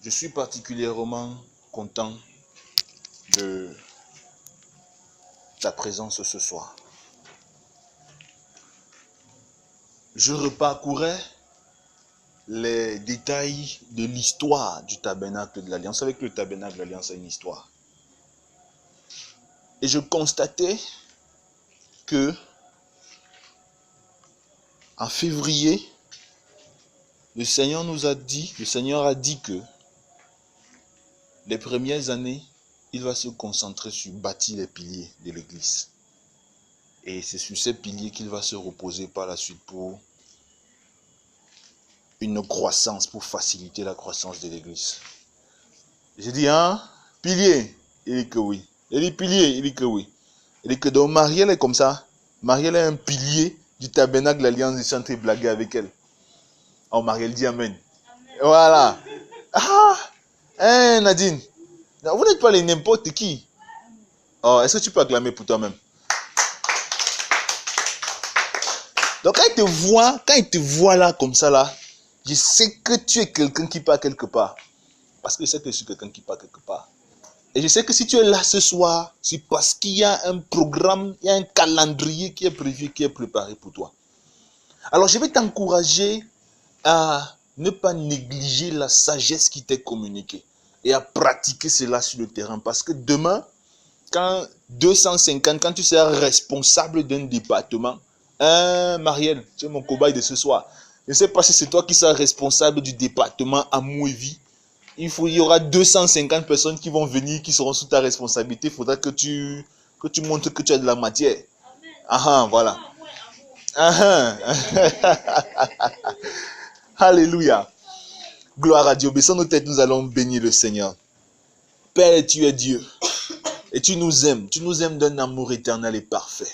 Je suis particulièrement content de ta présence ce soir. Je reparcourais les détails de l'histoire du tabernacle de l'Alliance. Vous savez que le tabernacle de l'Alliance a une histoire. Et je constatais que en février, le Seigneur a dit que les premières années, il va se concentrer sur bâtir les piliers de l'église. Et c'est sur ces piliers qu'il va se reposer par la suite pour une croissance, pour faciliter la croissance de l'église. J'ai dit, pilier? Il dit que oui. Il dit pilier? Il dit que oui. Il dit que donc Marielle est comme ça. Marielle est un pilier du tabernacle de l'Alliance. Je suis en train de blaguer avec elle. Oh, Marielle dit amen. Amen. Voilà. Nadine. Vous n'êtes pas les n'importe qui. Oh, est-ce que tu peux acclamer pour toi-même? Donc quand il te voit là, comme ça là, je sais que tu es quelqu'un qui part quelque part. Parce que je sais que je suis quelqu'un qui part quelque part. Et je sais que si tu es là ce soir, c'est parce qu'il y a un programme, il y a un calendrier qui est prévu, qui est préparé pour toi. Alors je vais t'encourager à ne pas négliger la sagesse qui t'est communiquée et à pratiquer cela sur le terrain. Parce que demain, quand tu seras responsable d'un département, Marielle, tu es mon cobaye de ce soir. Je ne sais pas si c'est toi qui seras responsable du département à Mouévi. Il y aura 250 personnes qui vont venir, qui seront sous ta responsabilité. Il faudra que tu montres que tu as de la matière. Voilà. Alléluia. Gloire à Dieu. Baissons nos têtes, nous allons bénir le Seigneur. Père, tu es Dieu. Et tu nous aimes. Tu nous aimes d'un amour éternel et parfait.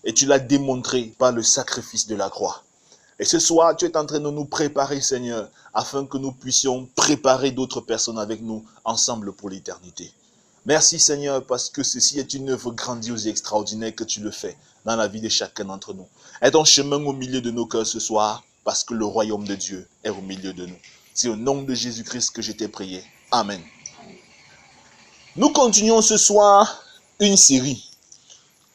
Et tu l'as démontré par le sacrifice de la croix. Et ce soir, tu es en train de nous préparer, Seigneur, afin que nous puissions préparer d'autres personnes avec nous, ensemble pour l'éternité. Merci, Seigneur, parce que ceci est une œuvre grandiose et extraordinaire que tu le fais dans la vie de chacun d'entre nous. Aie ton chemin au milieu de nos cœurs ce soir, parce que le royaume de Dieu est au milieu de nous. C'est au nom de Jésus-Christ que je t'ai prié. Amen. Nous continuons ce soir une série.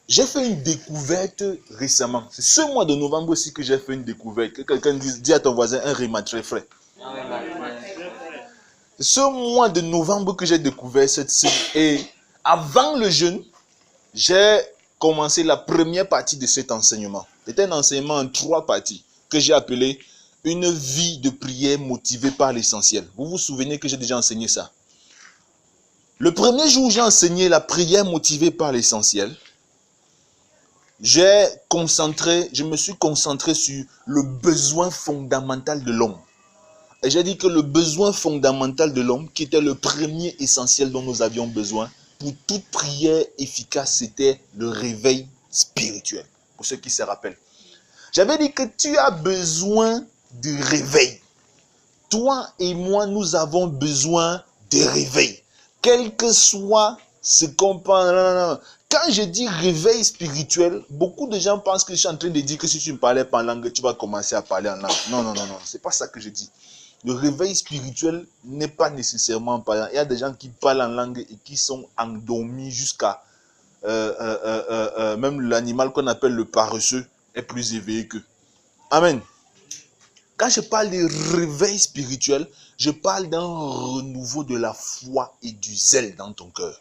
J'ai fait une découverte récemment. C'est ce mois de novembre aussi que j'ai fait une découverte. Que quelqu'un dit à ton voisin un rima très frais. C'est ce mois de novembre que j'ai découvert cette série. Et avant le jeûne, j'ai commencé la première partie de cet enseignement. C'était un enseignement en 3 parties que j'ai appelé une vie de prière motivée par l'essentiel. Vous vous souvenez que j'ai déjà enseigné ça? Le premier jour où j'ai enseigné la prière motivée par l'essentiel, je me suis concentré sur le besoin fondamental de l'homme. Et j'ai dit que le besoin fondamental de l'homme, qui était le premier essentiel dont nous avions besoin, pour toute prière efficace, c'était le réveil spirituel. Pour ceux qui se rappellent. J'avais dit que tu as besoin de réveil. Toi et moi, nous avons besoin de réveil. Quel que soit ce qu'on parle. Quand je dis réveil spirituel, beaucoup de gens pensent que je suis en train de dire que si tu ne parlais pas en langue, tu vas commencer à parler en langue. Non. C'est pas ça que je dis. Le réveil spirituel n'est pas nécessairement parlant. Il y a des gens qui parlent en langue et qui sont endormis jusqu'à... même l'animal qu'on appelle le paresseux est plus éveillé qu'eux. Amen. Quand je parle de réveil spirituel, je parle d'un renouveau de la foi et du zèle dans ton cœur.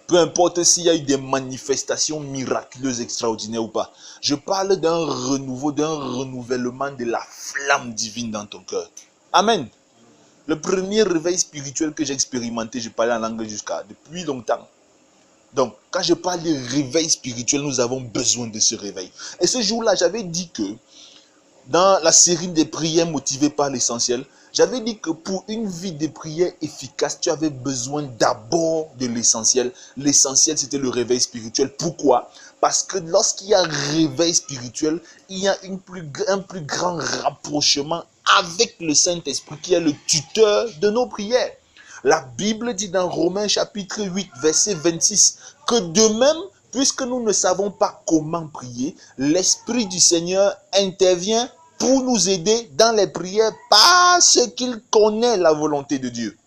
Peu importe s'il y a eu des manifestations miraculeuses extraordinaires ou pas. Je parle d'un renouveau, d'un renouvellement de la flamme divine dans ton cœur. Amen. Le premier réveil spirituel que j'ai expérimenté, je parlais en langue depuis longtemps. Donc, quand je parle de réveil spirituel, nous avons besoin de ce réveil. Et ce jour-là, j'avais dit que dans la série des prières motivées par l'essentiel, j'avais dit que pour une vie de prière efficace, tu avais besoin d'abord de l'essentiel. L'essentiel, c'était le réveil spirituel. Pourquoi? Parce que lorsqu'il y a réveil spirituel, il y a un plus grand rapprochement avec le Saint-Esprit qui est le tuteur de nos prières. La Bible dit dans Romains chapitre 8, verset 26, que de même, puisque nous ne savons pas comment prier, l'Esprit du Seigneur intervient pour nous aider dans les prières parce qu'il connaît la volonté de Dieu.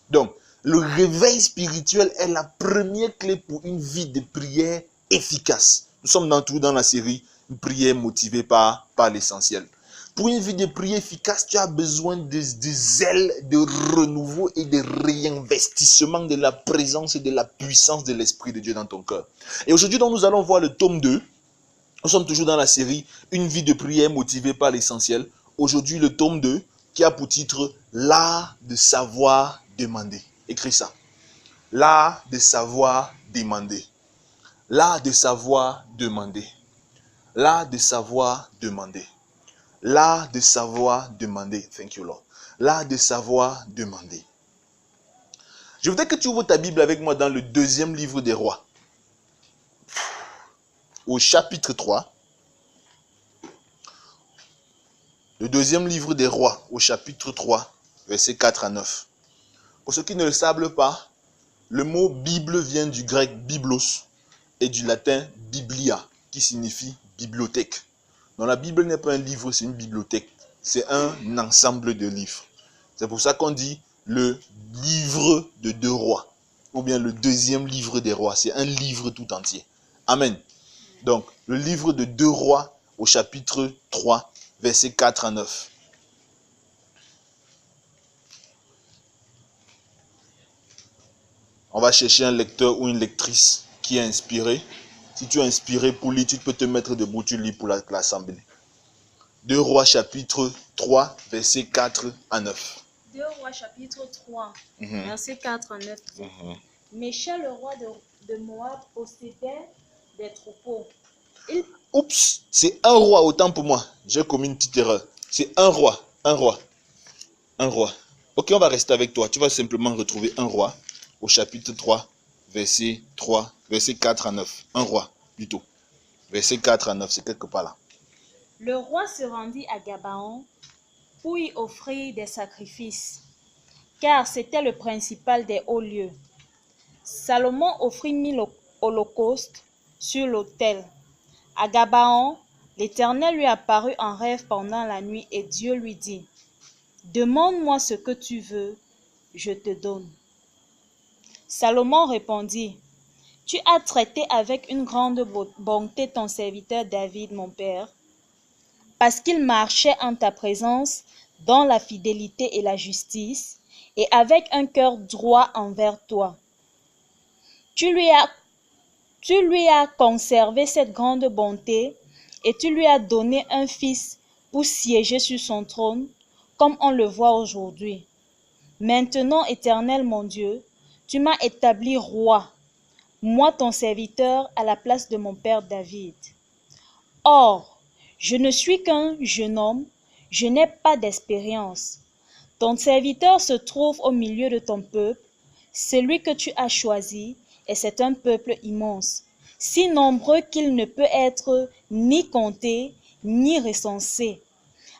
Donc, le réveil spirituel est la première clé pour une vie de prière efficace. Nous sommes toujours dans la série « Une prière motivée par l'essentiel ». Pour une vie de prière efficace, tu as besoin de zèle, de renouveau et de réinvestissement de la présence et de la puissance de l'Esprit de Dieu dans ton cœur. Et aujourd'hui, donc, nous allons voir le tome 2. Nous sommes toujours dans la série « Une vie de prière motivée par l'essentiel ». Aujourd'hui, le tome 2 qui a pour titre « L'art de savoir demander ». Écris ça. L'art de savoir demander. L'art de savoir demander. L'art de savoir demander. L'art de savoir demander. Thank you, Lord. L'art de savoir demander. Je voudrais que tu ouvres ta Bible avec moi dans le deuxième livre des rois. Au chapitre 3. Le deuxième livre des rois, au chapitre 3, versets 4 à 9. Pour ceux qui ne le savent pas, le mot Bible vient du grec biblos et du latin biblia, qui signifie bibliothèque. Donc la Bible n'est pas un livre, c'est une bibliothèque. C'est un ensemble de livres. C'est pour ça qu'on dit le livre de 2 rois. Ou bien le deuxième livre des rois. C'est un livre tout entier. Amen. Donc le livre de 2 rois au chapitre 3, versets 4 à 9. On va chercher un lecteur ou une lectrice qui est inspiré. Si tu es inspiré pour lire, tu peux te mettre debout, tu lis pour l'assemblée. 2 Rois chapitre 3, versets 4 à 9. 2 Rois chapitre 3, versets 4 à 9. Michal, le roi de Moab, possédait des troupeaux. Oups, c'est un roi, autant pour moi. J'ai commis une petite erreur. C'est un roi. Ok, on va rester avec toi. Tu vas simplement retrouver un roi au chapitre 3, verset 4 à 9. Un roi, plutôt. Verset 4 à 9, c'est quelque part là. Le roi se rendit à Gabaon pour y offrir des sacrifices, car c'était le principal des hauts lieux. Salomon offrit 1000 holocaustes sur l'autel. À Gabaon, l'Éternel lui apparut en rêve pendant la nuit et Dieu lui dit : « Demande-moi ce que tu veux, je te donne. » Salomon répondit : « Tu as traité avec une grande bonté ton serviteur David, mon père, parce qu'il marchait en ta présence dans la fidélité et la justice, et avec un cœur droit envers toi. Tu lui as conservé cette grande bonté, et tu lui as donné un fils pour siéger sur son trône, comme on le voit aujourd'hui. Maintenant, Éternel mon Dieu, tu m'as établi roi, moi ton serviteur, à la place de mon père David. Or, je ne suis qu'un jeune homme, je n'ai pas d'expérience. Ton serviteur se trouve au milieu de ton peuple, celui que tu as choisi, et c'est un peuple immense, si nombreux qu'il ne peut être ni compté, ni recensé.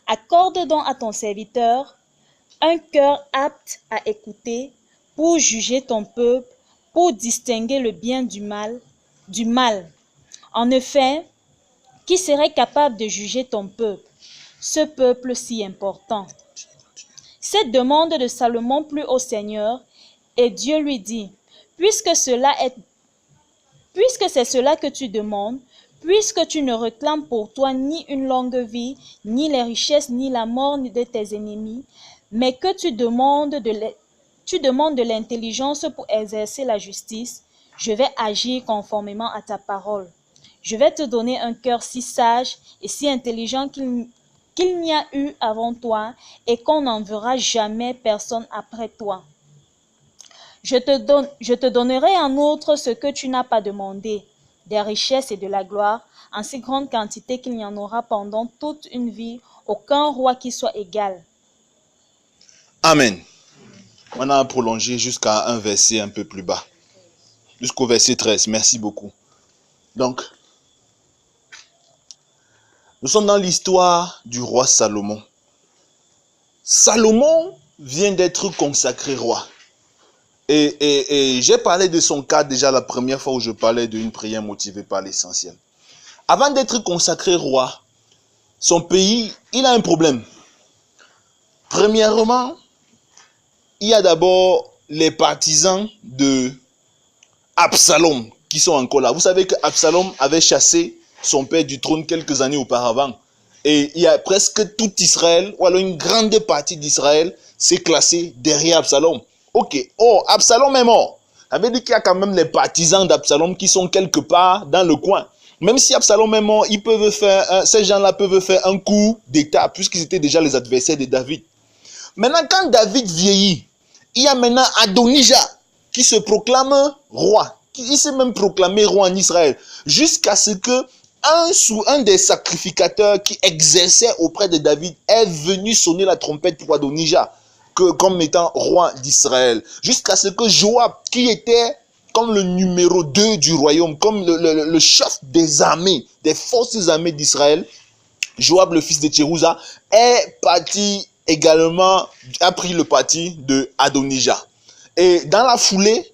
Accorde donc à ton serviteur un cœur apte à écouter, pour juger ton peuple, pour distinguer le bien du mal. En effet, qui serait capable de juger ton peuple, ce peuple si important? Cette demande de Salomon plut au Seigneur, et Dieu lui dit : puisque c'est cela que tu demandes, puisque tu ne réclames pour toi ni une longue vie, ni les richesses, ni la mort de tes ennemis, mais que tu demandes de l'intelligence pour exercer la justice, je vais agir conformément à ta parole. Je vais te donner un cœur si sage et si intelligent qu'il n'y a eu avant toi et qu'on n'en verra jamais personne après toi. Je te donnerai en outre ce que tu n'as pas demandé, des richesses et de la gloire, en si grande quantité qu'il n'y en aura pendant toute une vie aucun roi qui soit égal. Amen. On a prolongé jusqu'à un verset un peu plus bas. Jusqu'au verset 13. Merci beaucoup. Donc, nous sommes dans l'histoire du roi Salomon. Salomon vient d'être consacré roi. Et j'ai parlé de son cas déjà la première fois où je parlais d'une prière motivée par l'essentiel. Avant d'être consacré roi, son pays, il a un problème. Premièrement, il y a d'abord les partisans de Absalom qui sont encore là. Vous savez que Absalom avait chassé son père du trône quelques années auparavant. Et il y a presque tout Israël, ou alors une grande partie d'Israël, s'est classée derrière Absalom. Ok, oh, Absalom est mort. Ça veut dire qu'il y a quand même les partisans d'Absalom qui sont quelque part dans le coin. Même si Absalom est mort, ces gens-là peuvent faire un coup d'état, puisqu'ils étaient déjà les adversaires de David. Maintenant, quand David vieillit, il y a maintenant Adonijah qui se proclame roi. Il s'est même proclamé roi en Israël. Jusqu'à ce que un des sacrificateurs qui exerçait auprès de David est venu sonner la trompette pour Adonijah comme étant roi d'Israël. Jusqu'à ce que Joab, qui était comme le numéro 2 du royaume, comme le chef des armées, des forces armées d'Israël, Joab, le fils de Tcherouza, est parti également, a pris le parti de Adonijah. Et dans la foulée,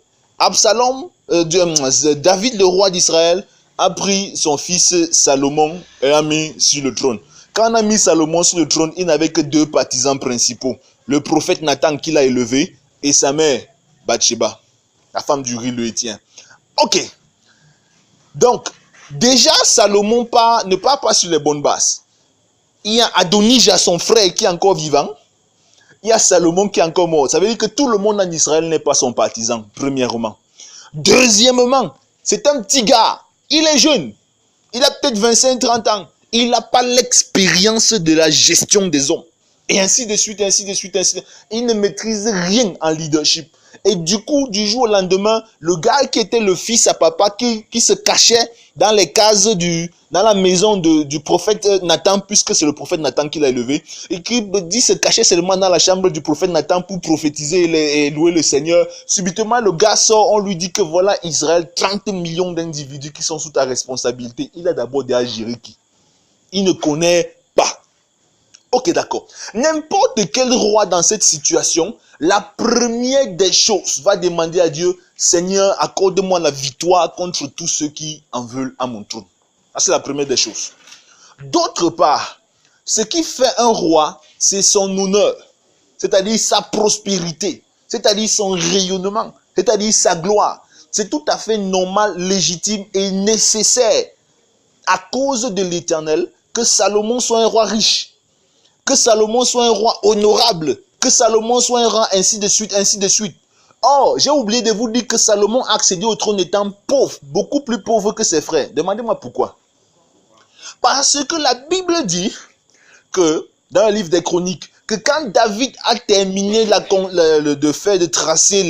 David, le roi d'Israël, a pris son fils Salomon et a mis sur le trône. Quand on a mis Salomon sur le trône, il n'avait que 2 partisans principaux. Le prophète Nathan qui l'a élevé et sa mère Bathsheba, la femme d'Uri le Héthien. Ok. Donc, déjà Salomon ne part pas sur les bonnes bases. Il y a Adonijah, son frère, qui est encore vivant. Il y a Salomon qui est encore mort. Ça veut dire que tout le monde en Israël n'est pas son partisan, premièrement. Deuxièmement, c'est un petit gars. Il est jeune. Il a peut-être 25-30 ans. Il n'a pas l'expérience de la gestion des hommes. Et ainsi de suite, ainsi de suite, ainsi de suite. Il ne maîtrise rien en leadership. Et du coup, du jour au lendemain, le gars qui était le fils à papa, qui se cachait dans les cases dans la maison du prophète Nathan, puisque c'est le prophète Nathan qui l'a élevé, et qui dit se cacher seulement dans la chambre du prophète Nathan pour prophétiser et louer le Seigneur. Subitement, le gars sort, on lui dit que voilà Israël, 30 millions d'individus qui sont sous ta responsabilité. Il a d'abord déjà géré qui? Il ne connaît pas. Ok, d'accord. N'importe quel roi dans cette situation, la première des choses va demander à Dieu, Seigneur, accorde-moi la victoire contre tous ceux qui en veulent à mon trône. Ça, c'est la première des choses. D'autre part, ce qui fait un roi, c'est son honneur, c'est-à-dire sa prospérité, c'est-à-dire son rayonnement, c'est-à-dire sa gloire. C'est tout à fait normal, légitime et nécessaire à cause de l'Éternel que Salomon soit un roi riche, que Salomon soit un roi honorable, que Salomon soit un roi ainsi de suite, ainsi de suite. Or, j'ai oublié de vous dire que Salomon a accédé au trône étant pauvre, beaucoup plus pauvre que ses frères. Demandez-moi pourquoi. Parce que la Bible dit que, dans le livre des Chroniques, que quand David a terminé de tracer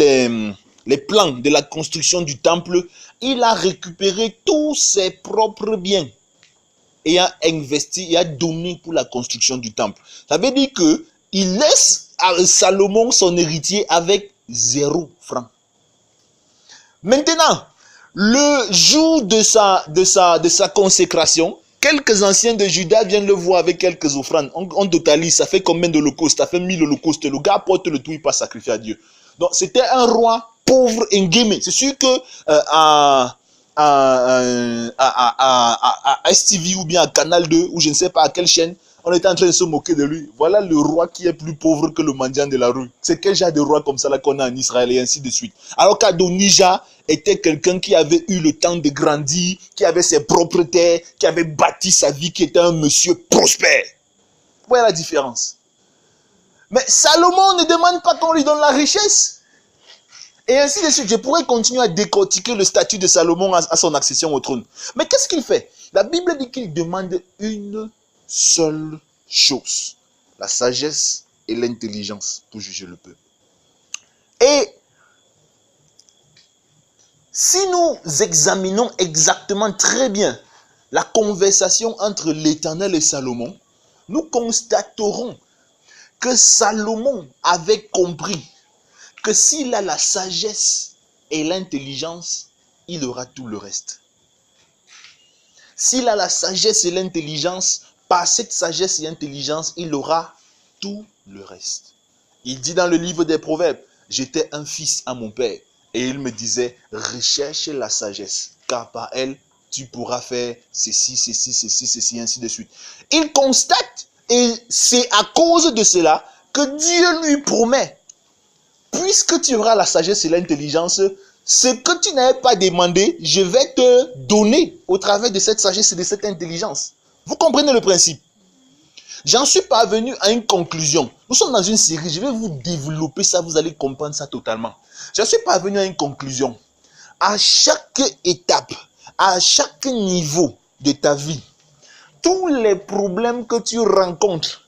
les plans de la construction du temple, il a récupéré tous ses propres biens et a investi et a donné pour la construction du temple. Ça veut dire que il laisse à Salomon son héritier avec 0 franc. Maintenant, le jour de sa consécration, quelques anciens de Juda viennent le voir avec quelques offrandes. On totalise, ça fait combien d'holocaustes? Ça fait 1000 holocaustes. Le gars porte le tout, il passe sacrifier à Dieu. Donc c'était un roi pauvre et guémé. C'est sûr que à STV ou bien à Canal 2 ou je ne sais pas à quelle chaîne, on était en train de se moquer de lui. Voilà le roi qui est plus pauvre que le mendiant de la rue. C'est quel genre de roi comme ça là qu'on a en Israël et ainsi de suite. Alors qu'Adonijah était quelqu'un qui avait eu le temps de grandir, qui avait ses propres terres, qui avait bâti sa vie, qui était un monsieur prospère. Voilà la différence. Mais Salomon ne demande pas qu'on lui donne la richesse. Et ainsi de suite. Je pourrais continuer à décortiquer le statut de Salomon à son accession au trône. Mais qu'est-ce qu'il fait? La Bible dit qu'il demande une seule chose, la sagesse et l'intelligence pour juger le peuple. Et si nous examinons exactement très bien la conversation entre l'Éternel et Salomon, nous constaterons que Salomon avait compris que s'il a la sagesse et l'intelligence, il aura tout le reste. S'il a la sagesse et l'intelligence, par cette sagesse et intelligence, il aura tout le reste. Il dit dans le livre des Proverbes, j'étais un fils à mon père et il me disait, recherche la sagesse, car par elle, tu pourras faire ceci, ceci, ceci, ceci, ainsi de suite. Il constate, et c'est à cause de cela que Dieu lui promet puisque tu auras la sagesse et l'intelligence, ce que tu n'avais pas demandé, je vais te donner au travers de cette sagesse et de cette intelligence. Vous comprenez le principe? J'en suis parvenu à une conclusion. Nous sommes dans une série, je vais vous développer ça, vous allez comprendre ça totalement. J'en suis parvenu à une conclusion. À chaque étape, à chaque niveau de ta vie, tous les problèmes que tu rencontres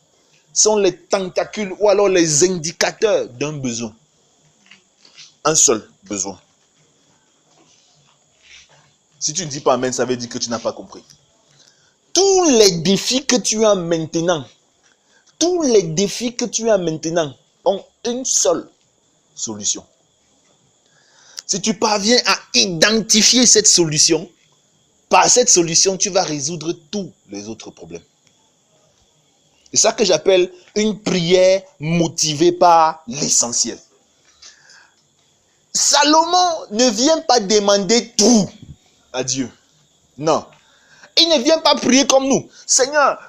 sont les tentacules ou alors les indicateurs d'un besoin. Un seul besoin. Si tu ne dis pas amen, ça veut dire que tu n'as pas compris. Tous les défis que tu as maintenant, ont une seule solution. Si tu parviens à identifier cette solution, par cette solution, tu vas résoudre tous les autres problèmes. C'est ça que j'appelle une prière motivée par l'essentiel. Salomon ne vient pas demander tout à Dieu. Non. Il ne vient pas prier comme nous. Seigneur,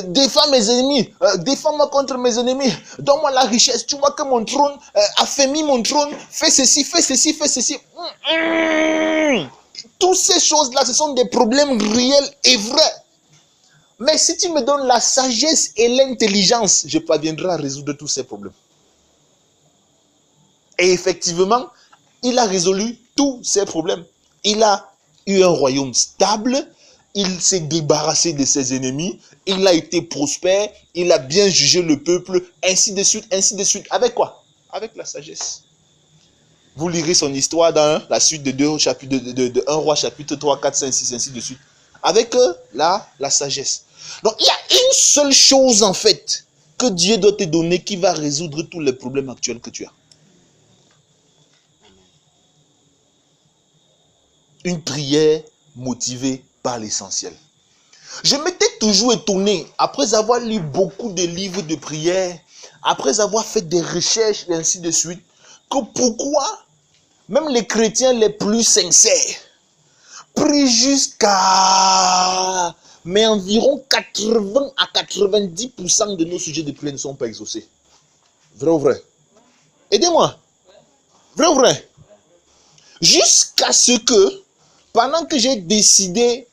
défends mes ennemis. Défends-moi contre mes ennemis. Donne-moi la richesse. Tu vois que mon trône, affermis mon trône. Fais ceci, fais ceci, fais ceci. Toutes ces choses-là, ce sont des problèmes réels et vrais. Mais si tu me donnes la sagesse et l'intelligence, je parviendrai à résoudre tous ces problèmes. Et effectivement, il a résolu tous ces problèmes. Il a eu un royaume stable. Il s'est débarrassé de ses ennemis. Il a été prospère. Il a bien jugé le peuple. Ainsi de suite, ainsi de suite. Avec quoi? Avec la sagesse. Vous lirez son histoire dans la suite de 1 roi chapitre 3, 4, 5, 6, ainsi de suite. Avec la sagesse. Donc, il y a une seule chose en fait que Dieu doit te donner qui va résoudre tous les problèmes actuels que tu as. Une prière motivée par l'essentiel. Je m'étais toujours étonné, après avoir lu beaucoup de livres de prière, après avoir fait des recherches et ainsi de suite, que pourquoi même les chrétiens les plus sincères prient jusqu'à... Mais environ 80 à 90% de nos sujets de prière ne sont pas exaucés. Vrai ou vrai? Aidez-moi. Vrai ou vrai? Jusqu'à ce que, pendant que j'ai décidé,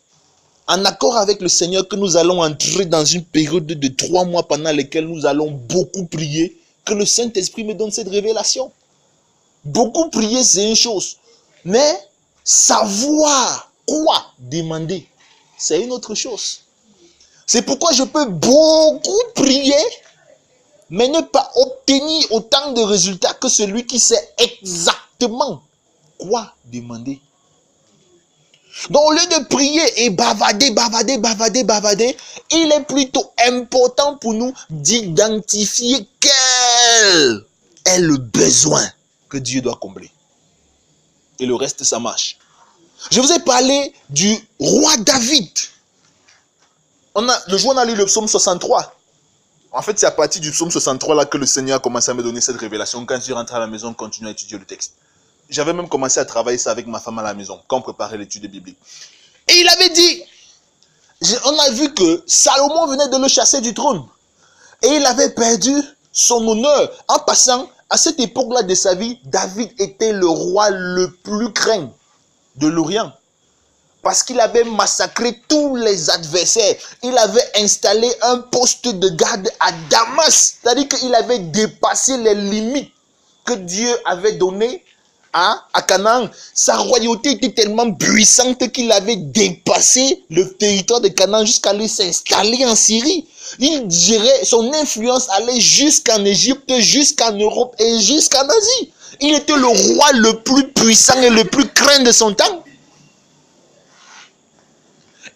en accord avec le Seigneur, que nous allons entrer dans une période de 3 mois pendant lesquels nous allons beaucoup prier, que le Saint-Esprit me donne cette révélation. Beaucoup prier, c'est une chose. Mais savoir quoi demander, c'est une autre chose. C'est pourquoi je peux beaucoup prier, mais ne pas obtenir autant de résultats que celui qui sait exactement quoi demander. Donc au lieu de prier et bavader, il est plutôt important pour nous d'identifier quel est le besoin que Dieu doit combler. Et le reste, ça marche. Je vous ai parlé du roi David. Le jour où on a lu le psaume 63. En fait, c'est à partir du psaume 63 là que le Seigneur a commencé à me donner cette révélation. Quand je suis rentré à la maison, on continue à étudier le texte. J'avais même commencé à travailler ça avec ma femme à la maison, quand on préparait l'étude biblique. Et il avait dit, on a vu que Salomon venait de le chasser du trône. Et il avait perdu son honneur. En passant, à cette époque-là de sa vie, David était le roi le plus craint de l'Orient. Parce qu'il avait massacré tous les adversaires. Il avait installé un poste de garde à Damas. C'est-à-dire qu'il avait dépassé les limites que Dieu avait données à Canaan. Sa royauté était tellement puissante qu'il avait dépassé le territoire de Canaan jusqu'à aller s'installer en Syrie. Il dirait, son influence allait jusqu'en Égypte, jusqu'en Europe et jusqu'en Asie. Il était le roi le plus puissant et le plus craint de son temps.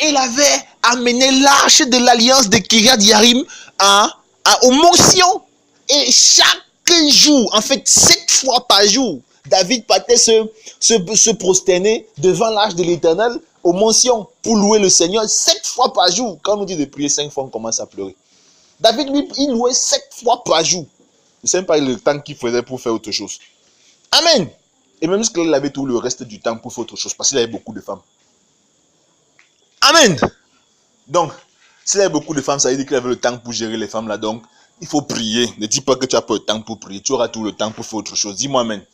Il avait amené l'arche de l'alliance de Kiryat Yarim au mont Sion. Et chaque jour, en fait 7 fois par jour, David partait se prosterner devant l'arche de l'Éternel au mont Sion pour louer le Seigneur 7 fois par jour. Quand on nous dit de prier 5 fois, on commence à pleurer. David, lui, il louait 7 fois par jour. Je ne sais même pas le temps qu'il faisait pour faire autre chose. Amen. Et même qu'il avait tout le reste du temps pour faire autre chose, parce qu'il avait beaucoup de femmes. Amen. Donc, s'il avait beaucoup de femmes, ça veut dire qu'il avait le temps pour gérer les femmes là. Donc, Il faut prier. Ne dis pas que tu n'as pas le temps pour prier. Tu auras tout le temps pour faire autre chose. Dis-moi amen.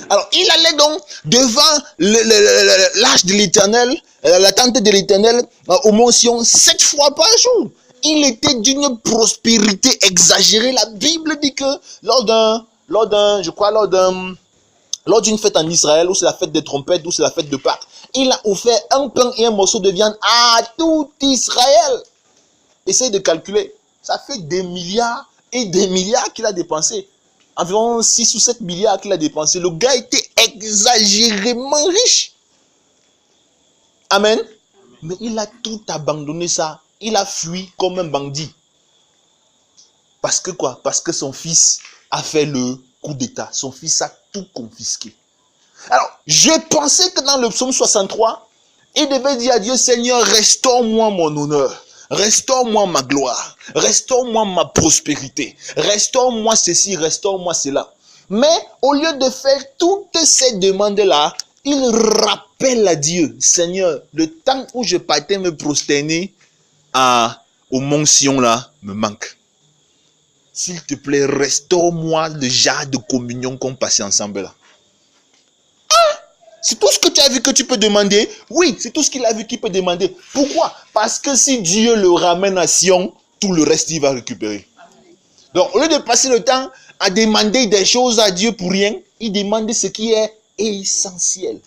Alors, il allait donc devant l'arche de l'Éternel, la tente de l'Éternel, au mont Sion, 7 fois par jour. Il était d'une prospérité exagérée. La Bible dit que lors d'une fête en Israël, où c'est la fête des trompettes, où c'est la fête de Pâques, il a offert un pain et un morceau de viande à tout Israël. Essaye de calculer. Ça fait des milliards et des milliards qu'il a dépensé. Environ 6 ou 7 milliards qu'il a dépensé. Le gars était exagérément riche. Amen. Mais il a tout abandonné ça. Il a fui comme un bandit. Parce que quoi? Parce que son fils a fait le coup d'état. Son fils a tout confisqué. Alors, je pensais que dans le psaume 63, il devait dire à Dieu, Seigneur, restaure-moi mon honneur. Restaure-moi ma gloire. Restaure-moi ma prospérité. Restaure-moi ceci, restaure-moi cela. Mais au lieu de faire toutes ces demandes-là, il rappelle à Dieu, Seigneur, le temps où je partais me prosterner au mont Sion là me manque. S'il te plaît, restaure-moi le genre de communion qu'on passait ensemble là. C'est tout ce que tu as vu que tu peux demander. Oui, c'est tout ce qu'il a vu qu'il peut demander. Pourquoi? Parce que si Dieu le ramène à Sion, tout le reste, il va récupérer. Donc, au lieu de passer le temps à demander des choses à Dieu pour rien, il demande ce qui est essentiel.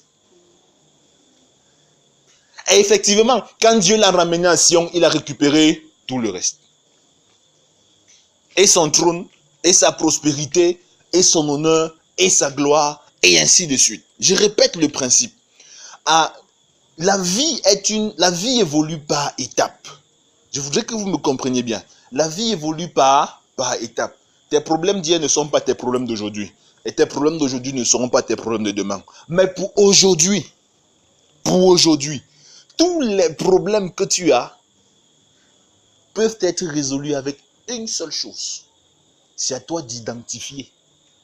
Et effectivement, quand Dieu l'a ramené à Sion, il a récupéré tout le reste. Et son trône, et sa prospérité, et son honneur, et sa gloire, et ainsi de suite. Je répète le principe. La vie évolue par étapes. Je voudrais que vous me compreniez bien. La vie évolue par étapes. Tes problèmes d'hier ne sont pas tes problèmes d'aujourd'hui. Et tes problèmes d'aujourd'hui ne seront pas tes problèmes de demain. Mais pour aujourd'hui, tous les problèmes que tu as peuvent être résolus avec une seule chose. C'est à toi d'identifier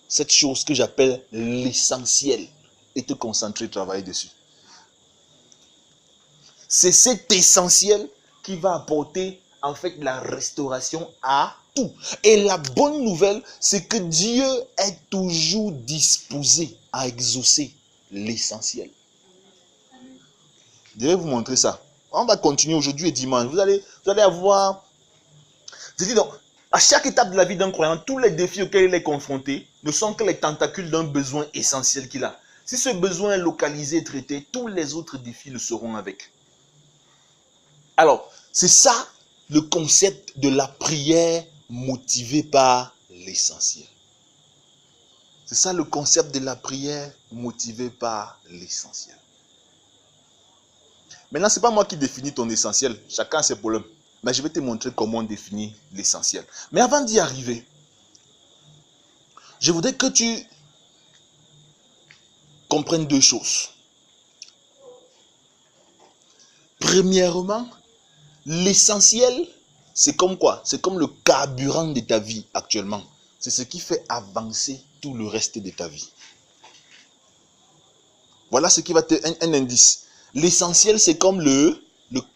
cette chose que j'appelle l'essentiel et te concentrer, travailler dessus. C'est cet essentiel qui va apporter en fait la restauration à tout. Et la bonne nouvelle, c'est que Dieu est toujours disposé à exaucer l'essentiel. Je vais vous montrer ça. On va continuer aujourd'hui et dimanche. Vous allez avoir... Je dis donc, à chaque étape de la vie d'un croyant, tous les défis auxquels il est confronté ne sont que les tentacules d'un besoin essentiel qu'il a. Si ce besoin est localisé et traité, tous les autres défis le seront avec. Alors, c'est ça le concept de la prière motivée par l'essentiel. C'est ça le concept de la prière motivée par l'essentiel. Maintenant, ce n'est pas moi qui définis ton essentiel. Chacun a ses problèmes. Mais je vais te montrer comment on définit l'essentiel. Mais avant d'y arriver, je voudrais que tu comprennes deux choses. Premièrement, l'essentiel, c'est comme quoi? C'est comme le carburant de ta vie actuellement. C'est ce qui fait avancer tout le reste de ta vie. Voilà ce qui va te un indice. L'essentiel, c'est comme le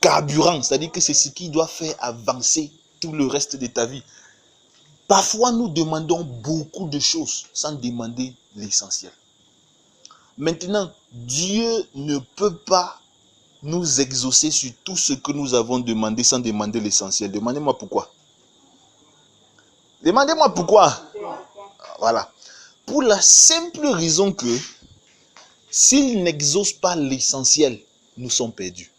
carburant, c'est-à-dire que c'est ce qui doit faire avancer tout le reste de ta vie. Parfois, nous demandons beaucoup de choses sans demander l'essentiel. Maintenant, Dieu ne peut pas nous exaucer sur tout ce que nous avons demandé sans demander l'essentiel. Demandez-moi pourquoi. Demandez-moi pourquoi. Voilà. Pour la simple raison que s'il n'exauce pas l'essentiel, nous sommes perdus.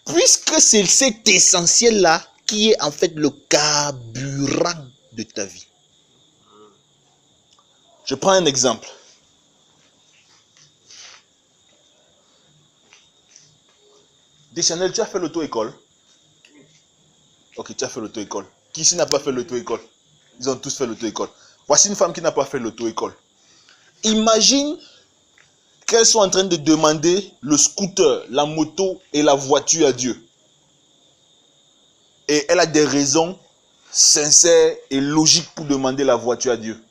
Puisque c'est cet essentiel-là qui est en fait le carburant de ta vie. Je prends un exemple. Deschanel, tu as fait l'auto-école? Ok, tu as fait l'auto-école. Qui ici n'a pas fait l'auto-école? Ils ont tous fait l'auto-école. Voici une femme qui n'a pas fait l'auto-école. Imagine qu'elles sont en train de demander le scooter, la moto et la voiture à Dieu. Et elle a des raisons sincères et logiques pour demander la voiture à Dieu.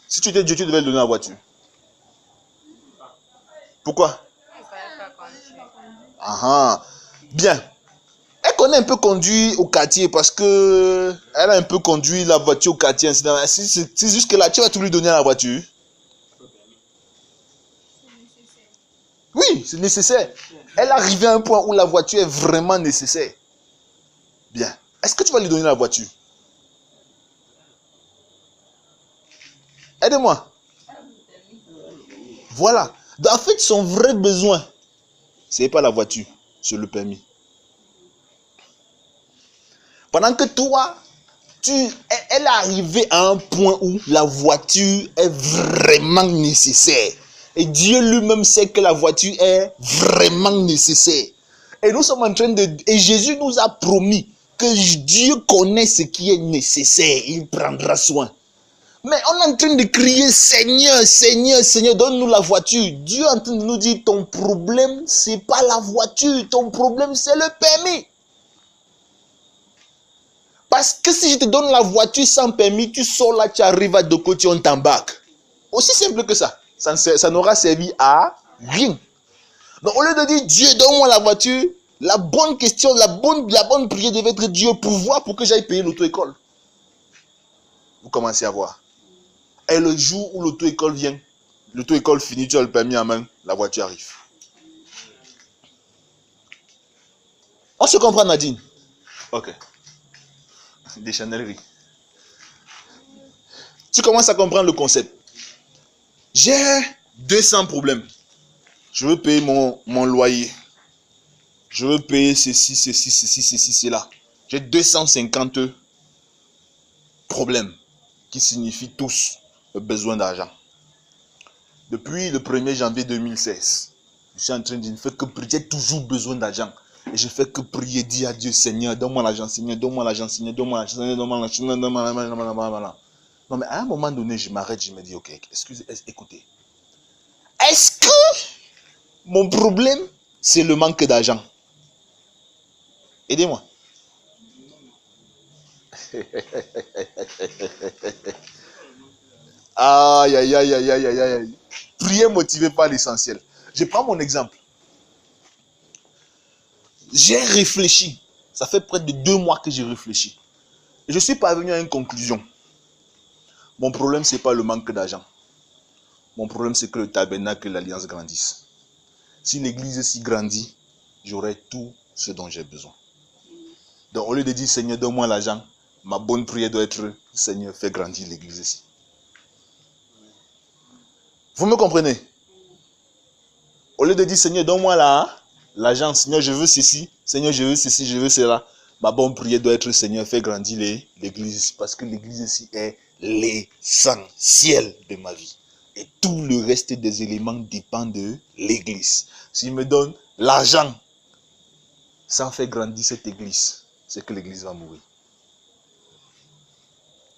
Si tu étais Dieu, tu devais lui donner la voiture. Pourquoi? Bien. Elle connaît un peu conduire au quartier parce que elle a un peu conduit la voiture au quartier. C'est juste que là, tu vas tout lui donner la voiture. Oui, c'est nécessaire. Elle est arrivée à un point où la voiture est vraiment nécessaire. Bien. Est-ce que tu vas lui donner la voiture? Aidez-moi. Voilà. En fait, son vrai besoin, ce n'est pas la voiture, c'est le permis. Pendant que toi, elle est arrivée à un point où la voiture est vraiment nécessaire. Et Dieu lui-même sait que la voiture est vraiment nécessaire. Et nous sommes en train de... Et Jésus nous a promis que Dieu connaît ce qui est nécessaire. Il prendra soin. Mais on est en train de crier, Seigneur, Seigneur, Seigneur, donne-nous la voiture. Dieu est en train de nous dire, ton problème, ce n'est pas la voiture. Ton problème, c'est le permis. Parce que si je te donne la voiture sans permis, tu sors là, tu arrives à Doko, tu t'embarques. Aussi simple que ça. Ça n'aura servi à rien. Donc au lieu de dire, Dieu, donne-moi la voiture, la bonne question, la bonne prière devait être, Dieu, pouvoir pour que j'aille payer l'auto-école. Vous commencez à voir. Et le jour où l'auto-école vient, l'auto-école finit, tu as le permis en main, la voiture arrive. On se comprend, Nadine? Ok. Des chanelleries. Tu commences à comprendre le concept. J'ai 200 problèmes. Je veux payer mon loyer. Je veux payer ceci, cela. J'ai 250 problèmes qui signifient tous le besoin d'argent. Depuis le 1er janvier 2016, je suis en train de ne faire que prier. J'ai toujours besoin d'argent. Et je fais que prier, dire à Dieu, Seigneur, donne-moi l'argent, Seigneur, donne-moi l'argent, Seigneur, donne-moi l'argent, Seigneur, donne-moi l'argent, donne-moi l'argent. Non, mais à un moment donné, je m'arrête, je me dis, ok, écoutez. Est-ce que mon problème, c'est le manque d'argent? Aidez-moi. Aïe, aïe, aïe, aïe, aïe, aïe, aïe. Priez motivé par l'essentiel. Je prends mon exemple. J'ai réfléchi. Ça fait près de 2 mois que j'ai réfléchi. Et je suis parvenu à une conclusion. Mon problème, ce n'est pas le manque d'argent. Mon problème, c'est que le tabernacle et l'alliance grandissent. Si l'église s'y grandit, j'aurai tout ce dont j'ai besoin. Donc, au lieu de dire, Seigneur, donne-moi l'argent, ma bonne prière doit être, Seigneur, fais grandir l'église ici. Vous me comprenez? Au lieu de dire, Seigneur, donne-moi l'argent, Seigneur, je veux ceci, Seigneur, je veux ceci, je veux cela. Ma bonne prière doit être, Seigneur, fais grandir l'église ici. Parce que l'église ici est l'essentiel de ma vie. Et tout le reste des éléments dépend de l'église. S'il me donne l'argent sans faire grandir cette église, c'est que l'église va mourir.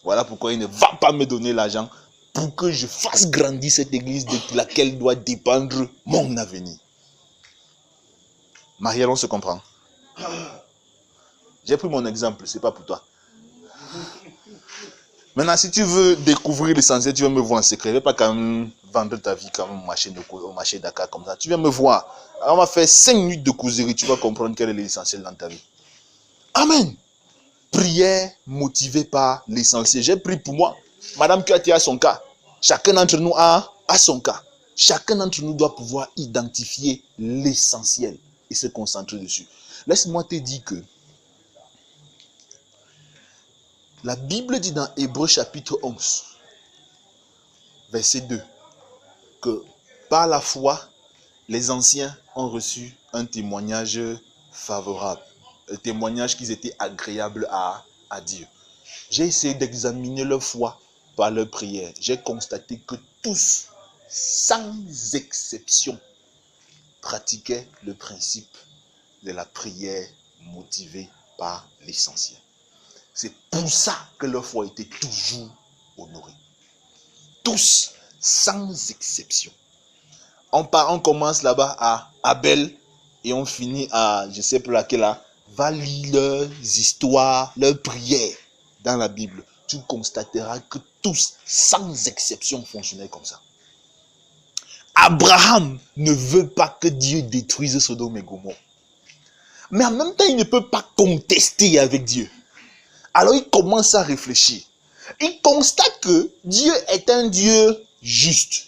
Voilà pourquoi il ne va pas me donner l'argent pour que je fasse grandir cette église de laquelle doit dépendre mon avenir. Marielle, on se comprend. J'ai pris mon exemple, ce n'est pas pour toi. Maintenant, si tu veux découvrir l'essentiel, tu vas me voir en secret. Je ne vais pas quand même vendre ta vie comme au marché Dakar comme ça. Tu viens me voir. Alors, on va faire 5 minutes de causerie. Tu vas comprendre quel est l'essentiel dans ta vie. Amen. Prière motivée par l'essentiel. J'ai prié pour moi. Madame Kuati a son cas. Chacun d'entre nous a son cas. Chacun d'entre nous doit pouvoir identifier l'essentiel et se concentrer dessus. Laisse-moi te dire que la Bible dit dans Hébreux chapitre 11, verset 2, que par la foi, les anciens ont reçu un témoignage favorable. Un témoignage qu'ils étaient agréables à Dieu. J'ai essayé d'examiner leur foi par leur prière. J'ai constaté que tous, sans exception, pratiquaient le principe de la prière motivée par l'essentiel. C'est pour ça que leur foi était toujours honorée. Tous, sans exception. On commence là-bas à Abel et on finit à, je ne sais plus laquelle là, va lire leurs histoires, leurs prières dans la Bible. Tu constateras que tous, sans exception, fonctionnaient comme ça. Abraham ne veut pas que Dieu détruise Sodome et Gomorrhe. Mais en même temps, il ne peut pas contester avec Dieu. Alors il commence à réfléchir. Il constate que Dieu est un Dieu juste.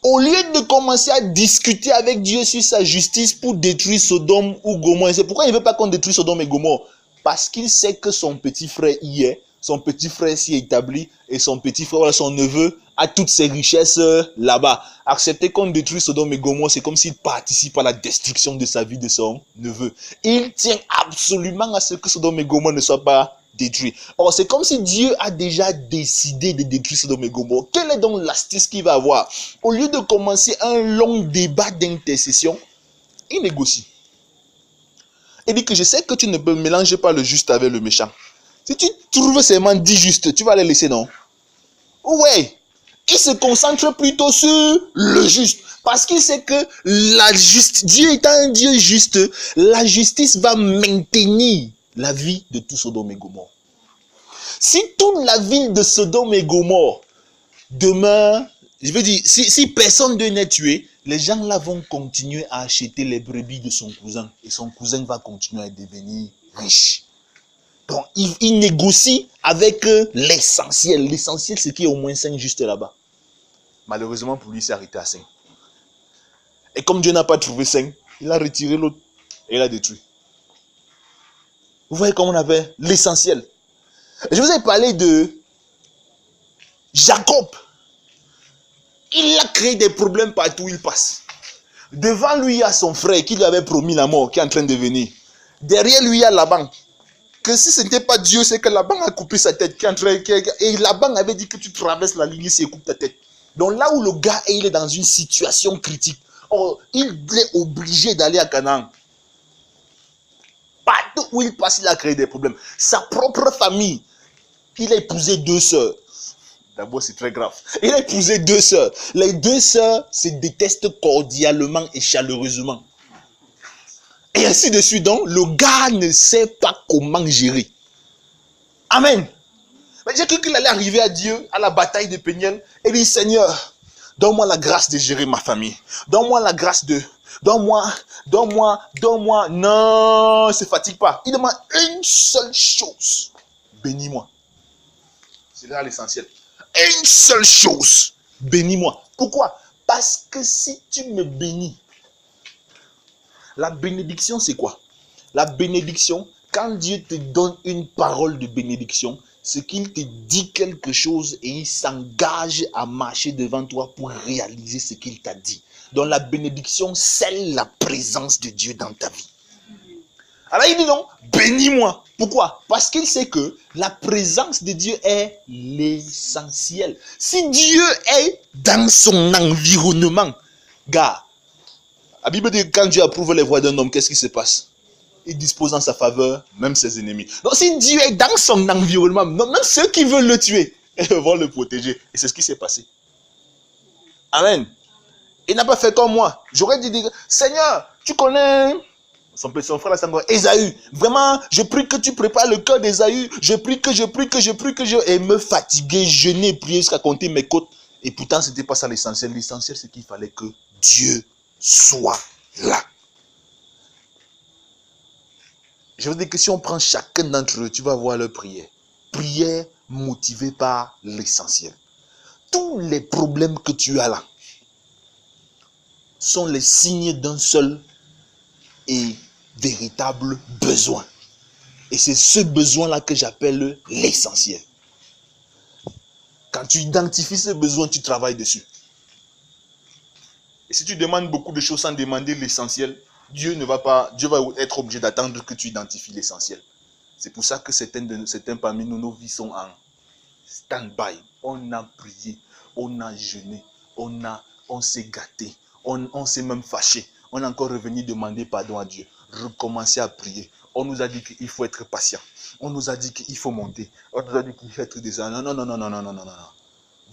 Au lieu de commencer à discuter avec Dieu sur sa justice pour détruire Sodome ou Gomorrhe, c'est pourquoi il ne veut pas qu'on détruise Sodome et Gomorrhe. Parce qu'il sait que son petit frère y est, son petit frère s'y est établi, et son petit frère, son neveu, a toutes ses richesses là-bas. Accepter qu'on détruise Sodome et Gomorrhe, c'est comme s'il participe à la destruction de sa vie de son neveu. Il tient absolument à ce que Sodome et Gomorrhe ne soient pas détruits. Or, c'est comme si Dieu a déjà décidé de détruire Sodome et Gomorrhe. Quelle est donc l'astuce qu'il va avoir? Au lieu de commencer un long débat d'intercession, il négocie. Il dit que je sais que tu ne peux mélanger pas le juste avec le méchant. Si tu trouves seulement 10 justes, tu vas les laisser, non? Ouais. Il se concentre plutôt sur le juste. Parce qu'il sait que Dieu étant un Dieu juste, la justice va maintenir la vie de tout Sodome et Gomorrhe. Si toute la ville de Sodome et Gomorrhe demeure, je veux dire, si personne n'est tué, les gens là vont continuer à acheter les brebis de son cousin. Et son cousin va continuer à devenir riche. Donc, il négocie avec l'essentiel. L'essentiel, c'est qu'il y a au moins 5 juste là-bas. Malheureusement, pour lui, c'est arrêté à 5. Et comme Dieu n'a pas trouvé 5, il a retiré l'autre et il a détruit. Vous voyez comment on avait l'essentiel. Je vous ai parlé de Jacob. Il a créé des problèmes partout où il passe. Devant lui, il y a son frère qui lui avait promis la mort, qui est en train de venir. Derrière lui, il y a Laban. Que si ce n'était pas Dieu, c'est que Laban a coupé sa tête. Et Laban avait dit que tu traverses la ligne ici et coupe ta tête. Donc là où le gars est, il est dans une situation critique. Or, il est obligé d'aller à Canaan. Partout où il passe, il a créé des problèmes. Sa propre famille, il a épousé 2 sœurs. D'abord, c'est très grave. Il a épousé 2 sœurs. Les 2 sœurs se détestent cordialement et chaleureusement. Et ainsi de suite. Donc, le gars ne sait pas comment gérer. Amen. Mais j'ai cru qu'il allait arriver à Dieu, à la bataille de Péniel, et dit, Seigneur, donne-moi la grâce de gérer ma famille. Donne-moi la grâce de... Donne-moi. Non, ne se fatigue pas. Il demande une seule chose. Bénis-moi. C'est là l'essentiel. Une seule chose. Bénis-moi. Pourquoi? Parce que si tu me bénis, la bénédiction, c'est quoi? La bénédiction, quand Dieu te donne une parole de bénédiction, c'est qu'il te dit quelque chose et il s'engage à marcher devant toi pour réaliser ce qu'il t'a dit. Donc la bénédiction scelle la présence de Dieu dans ta vie. Alors il dit non, bénis-moi. Pourquoi? Parce qu'il sait que la présence de Dieu est l'essentiel. Si Dieu est dans son environnement, gars, la Bible dit que quand Dieu approuve les voies d'un homme, qu'est-ce qui se passe? Il dispose en sa faveur même ses ennemis. Donc si Dieu est dans son environnement, même ceux qui veulent le tuer vont le protéger. Et c'est ce qui s'est passé. Amen. Il n'a pas fait comme moi. J'aurais dit, Seigneur, tu connais son frère Ésaü. Vraiment, je prie que tu prépares le cœur d'Ésaü. Je prie que et me fatiguer, jeûner, prier jusqu'à compter mes côtes. Et pourtant, ce n'était pas ça l'essentiel. L'essentiel, c'est qu'il fallait que Dieu soit là. Je veux dire que si on prend chacun d'entre eux, tu vas voir leur prière. Prière motivée par l'essentiel. Tous les problèmes que tu as là sont les signes d'un seul et véritable besoin. Et c'est ce besoin-là que j'appelle l'essentiel. Quand tu identifies ce besoin, tu travailles dessus. Et si tu demandes beaucoup de choses sans demander l'essentiel, Dieu va être obligé d'attendre que tu identifies l'essentiel. C'est pour ça que certains parmi nous, nos vies sont en stand-by. On a prié, on a jeûné, on s'est gâté, on s'est même fâché. On est encore revenu demander pardon à Dieu. Recommencer à prier. On nous a dit qu'il faut être patient. On nous a dit qu'il faut monter. On nous a dit qu'il faut être désireux. Non.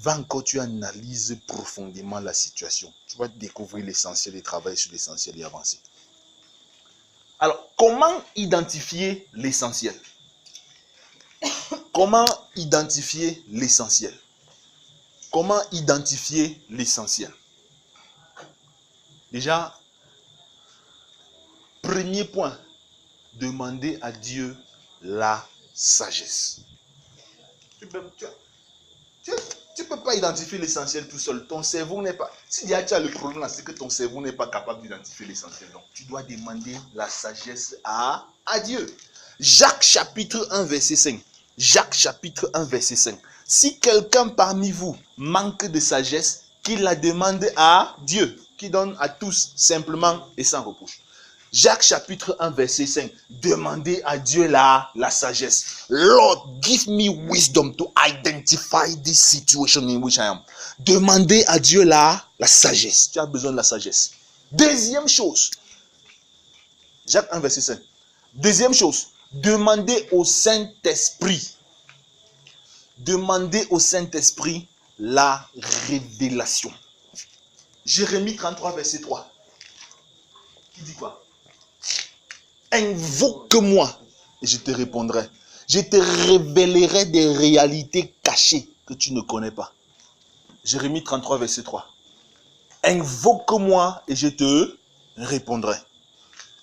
Va encore, tu analyses profondément la situation. Tu vas découvrir l'essentiel et travailler sur l'essentiel et avancer. Alors, comment identifier l'essentiel? Comment identifier l'essentiel? Comment identifier l'essentiel? Déjà, Premier point, demander à Dieu la sagesse. Tu ne peux pas identifier l'essentiel tout seul. Ton cerveau n'est pas... Si tu as le problème, c'est que ton cerveau n'est pas capable d'identifier l'essentiel. Donc, tu dois demander la sagesse à Dieu. Jacques chapitre 1, verset 5. Jacques chapitre 1, verset 5. Si quelqu'un parmi vous manque de sagesse, qu'il la demande à Dieu, qui donne à tous simplement et sans reproche. Jacques chapitre 1, verset 5. Demandez à Dieu la sagesse. Lord, give me wisdom to identify this situation in which I am. Demandez à Dieu la sagesse. Tu as besoin de la sagesse. Deuxième chose. Jacques 1, verset 5. Deuxième chose. Demandez au Saint-Esprit. Demandez au Saint-Esprit la révélation. Jérémie 33, verset 3. Qui dit quoi? Invoque-moi et je te répondrai. Je te révélerai des réalités cachées que tu ne connais pas. Jérémie 33, verset 3. Invoque-moi et je te répondrai.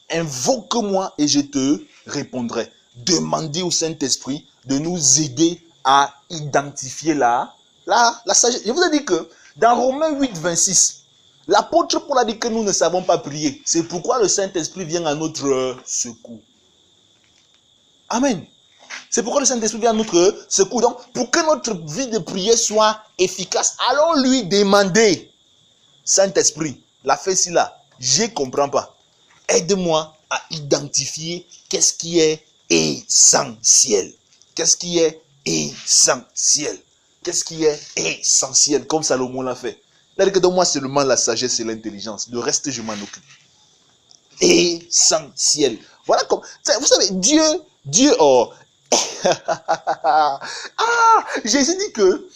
Invoque-moi et je te répondrai. Demandez au Saint-Esprit de nous aider à identifier la sagesse. Je vous ai dit que dans Romains 8, 26, l'apôtre Paul a dit que nous ne savons pas prier. C'est pourquoi le Saint-Esprit vient à notre secours. Amen. C'est pourquoi le Saint-Esprit vient à notre secours. Donc, pour que notre vie de prière soit efficace, allons lui demander, Saint-Esprit, la fesse là, je ne comprends pas. Aide-moi à identifier qu'est-ce qui est essentiel. Qu'est-ce qui est essentiel. Qu'est-ce qui est essentiel, comme Salomon l'a fait. Il a dit que donne-moi seulement la sagesse et l'intelligence. Le reste, je m'en occupe. Essentiel. Voilà comme... Vous savez, Dieu, oh... Jésus dit que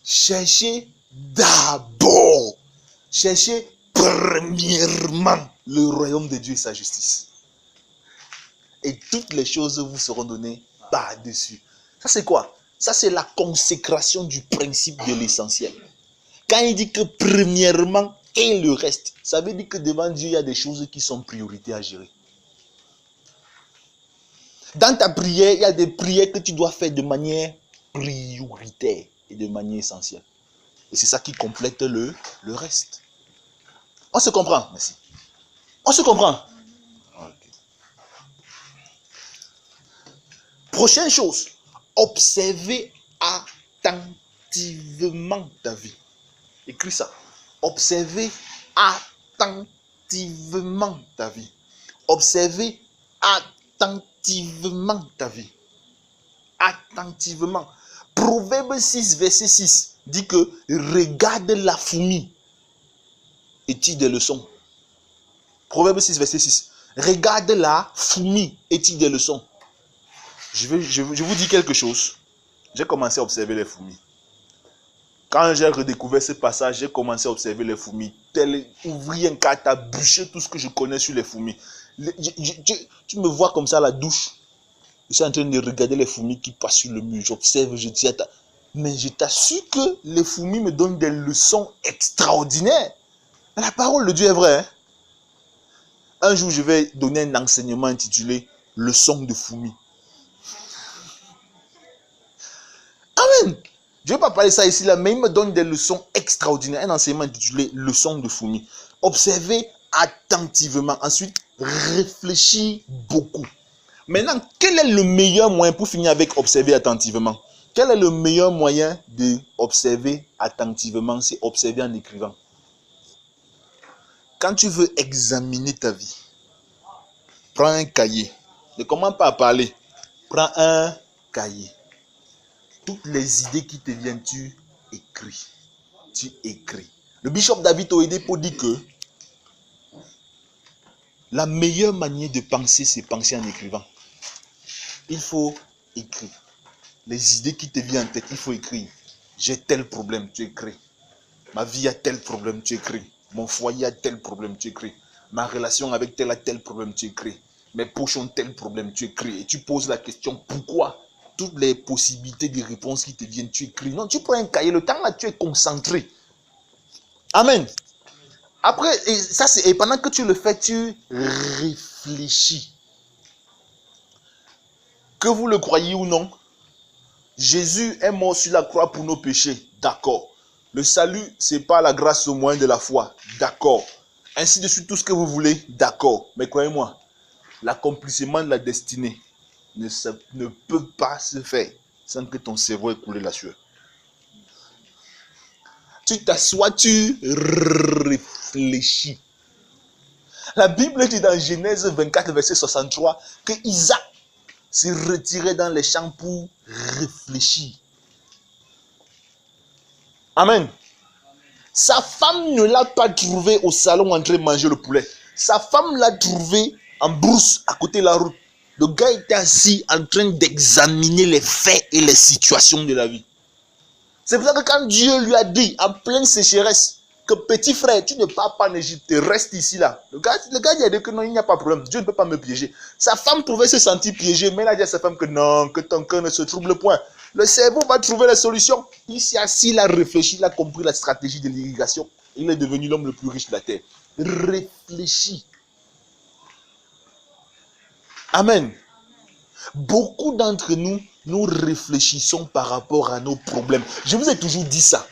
cherchez premièrement le royaume de Dieu et sa justice. Et toutes les choses vous seront données par-dessus. Ça c'est quoi? Ça c'est la consécration du principe de l'essentiel. Quand il dit que premièrement et le reste, ça veut dire que devant Dieu, il y a des choses qui sont priorité à gérer. Dans ta prière, il y a des prières que tu dois faire de manière prioritaire et de manière essentielle. Et c'est ça qui complète le reste. On se comprend? Merci. On se comprend? Okay. Prochaine chose, observez attentivement ta vie. Écris ça. Observez attentivement ta vie. Observez attentivement ta vie. Attentivement. Proverbe 6, verset 6 dit que regarde la fourmi et tire des leçons. Proverbe 6, verset 6. Regarde la fourmi et tire des leçons. Je vous dis quelque chose. J'ai commencé à observer les fourmis. Quand j'ai redécouvert ce passage, j'ai commencé à observer les fourmis. Tel ouvrier un carte à bûcher tout ce que je connais sur les fourmis. Tu me vois comme ça à la douche. Je suis en train de regarder les fourmis qui passent sur le mur. J'observe, je dis, mais je t'assure que les fourmis me donnent des leçons extraordinaires. La parole de Dieu est vraie. Hein? Un jour, je vais donner un enseignement intitulé « Leçon de fourmis ». Amen. Je ne vais pas parler ça ici, là, mais il me donne des leçons extraordinaires. Un enseignement intitulé « Leçon de fourmis ». Observez attentivement. Ensuite, réfléchis beaucoup. Maintenant, quel est le meilleur moyen pour finir avec observer attentivement? Quel est le meilleur moyen d'observer attentivement? C'est observer en écrivant. Quand tu veux examiner ta vie, prends un cahier. Ne commence pas à parler. Prends un cahier. Toutes les idées qui te viennent, tu écris. Tu écris. Le bishop David Oyedepo dit que la meilleure manière de penser, c'est penser en écrivant. Il faut écrire. Les idées qui te viennent en tête, il faut écrire. J'ai tel problème, tu écris. Ma vie a tel problème, tu écris. Mon foyer a tel problème, tu écris. Ma relation avec tel a tel problème, tu écris. Mes poches ont tel problème, tu écris. Et tu poses la question, pourquoi? Toutes les possibilités de réponses qui te viennent, tu écris. Non, tu prends un cahier, le temps là, tu es concentré. Amen. Après, et pendant que tu le fais, tu réfléchis. Que vous le croyez ou non, Jésus est mort sur la croix pour nos péchés. D'accord. Le salut, c'est pas la grâce au moyen de la foi. D'accord. Ainsi de suite, tout ce que vous voulez. D'accord. Mais croyez-moi, l'accomplissement de la destinée ne peut pas se faire sans que ton cerveau ait coulé la sueur. Tu t'assois, tu réfléchis. La Bible dit dans Genèse 24, verset 63, que Isaac s'est retiré dans les champs pour réfléchir. Amen. Sa femme ne l'a pas trouvé au salon en train de manger le poulet. Sa femme l'a trouvé en brousse à côté de la route. Le gars était assis en train d'examiner les faits et les situations de la vie. C'est pour ça que quand Dieu lui a dit en pleine sécheresse que petit frère, tu ne pars pas en Égypte, reste ici là. Le gars il a dit que non, il n'y a pas de problème. Dieu ne peut pas me piéger. Sa femme pouvait se sentir piégée, mais il a dit à sa femme que non, que ton cœur ne se trouble point. Le cerveau va trouver la solution. Il s'est assis, il a réfléchi, il a compris la stratégie de l'irrigation. Il est devenu l'homme le plus riche de la terre. Réfléchis. Amen. Beaucoup d'entre nous, nous réfléchissons par rapport à nos problèmes. Je vous ai toujours dit ça.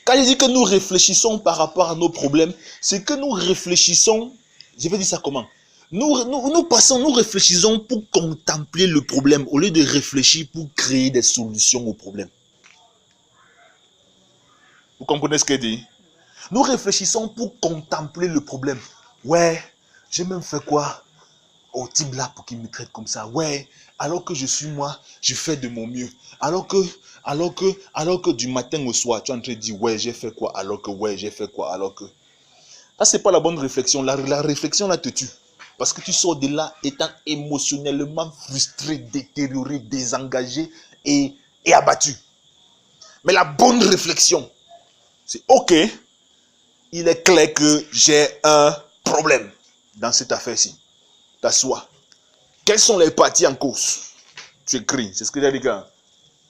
Quand je dis que nous réfléchissons par rapport à nos problèmes, c'est que nous réfléchissons, je vais dire ça comment? Nous réfléchissons pour contempler le problème au lieu de réfléchir pour créer des solutions au problème. Vous comprenez ce que je dis? Nous réfléchissons pour contempler le problème. Ouais, j'ai même fait quoi au type là pour qu'il me traite comme ça? Ouais, alors que je suis moi, je fais de mon mieux. Alors que du matin au soir, tu es en train de dire ouais, j'ai fait quoi? Alors que ouais, j'ai fait quoi? Alors que... Ça, c'est pas la bonne réflexion. La réflexion là te tue. Parce que tu sors de là étant émotionnellement frustré, détérioré, désengagé et abattu. Mais la bonne réflexion, c'est ok, il est clair que j'ai un problème dans cette affaire-ci. T'assois. Quelles sont les parties en cause? Tu écris, c'est ce que j'ai dit quand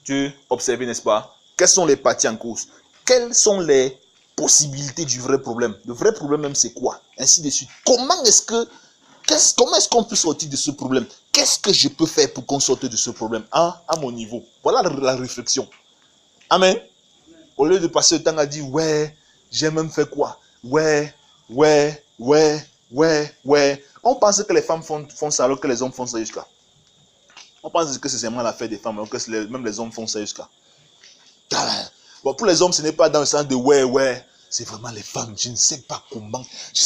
tu observes, n'est-ce pas? Quelles sont les parties en cause? Quelles sont les possibilités du vrai problème? Le vrai problème même c'est quoi? Ainsi de suite. Comment est-ce qu'on peut sortir de ce problème? Qu'est-ce que je peux faire pour qu'on sorte de ce problème à mon niveau? Voilà la réflexion. Amen. Au lieu de passer le temps à dire ouais, j'ai même fait quoi? Ouais. On pense que les femmes font ça alors que les hommes font ça jusqu'à. On pense que c'est seulement l'affaire des femmes alors que même les hommes font ça jusqu'à. Bon, pour les hommes, ce n'est pas dans le sens de ouais. C'est vraiment les femmes. Je ne sais pas comment. Je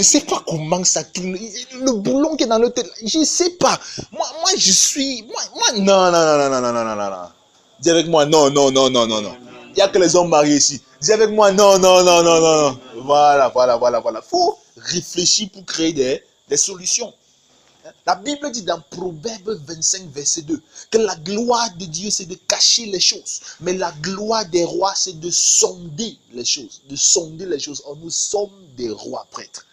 sais pas comment ça tourne. Le boulon qui est dans le tête. Je ne sais pas. Moi, je suis. Moi, non. Dis avec moi, non. Il n'y a que les hommes mariés ici. Dis avec moi, non. Voilà. Faut réfléchir pour créer des solutions. La Bible dit dans Proverbe 25, verset 2, que la gloire de Dieu, c'est de cacher les choses. Mais la gloire des rois, c'est de sonder les choses. Or, nous sommes des rois prêtres.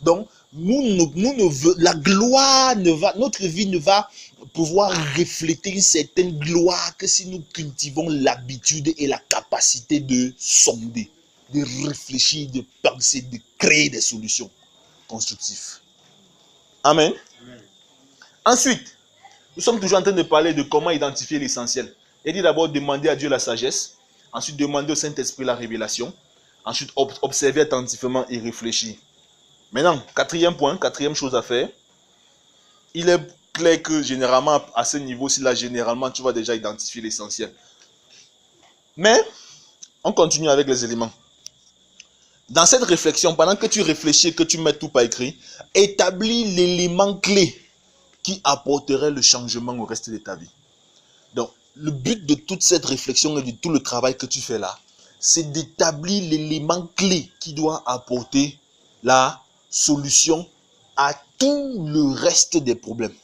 Donc, la gloire notre vie ne va pouvoir refléter une certaine gloire que si nous cultivons l'habitude et la capacité de sonder, de réfléchir, de penser, de créer des solutions constructives. Amen. Ensuite, nous sommes toujours en train de parler de comment identifier l'essentiel. Il dit d'abord demander à Dieu la sagesse, ensuite demander au Saint-Esprit la révélation, ensuite observer attentivement et réfléchir. Maintenant, quatrième chose à faire, il est clair que généralement, à ce niveau-ci, là, généralement, tu vas déjà identifier l'essentiel. Mais, on continue avec les éléments. Dans cette réflexion, pendant que tu réfléchis et que tu mets tout par écrit, établis l'élément clé qui apporterait le changement au reste de ta vie. Donc, le but de toute cette réflexion et de tout le travail que tu fais là, c'est d'établir l'élément clé qui doit apporter la solution à tout le reste des problèmes.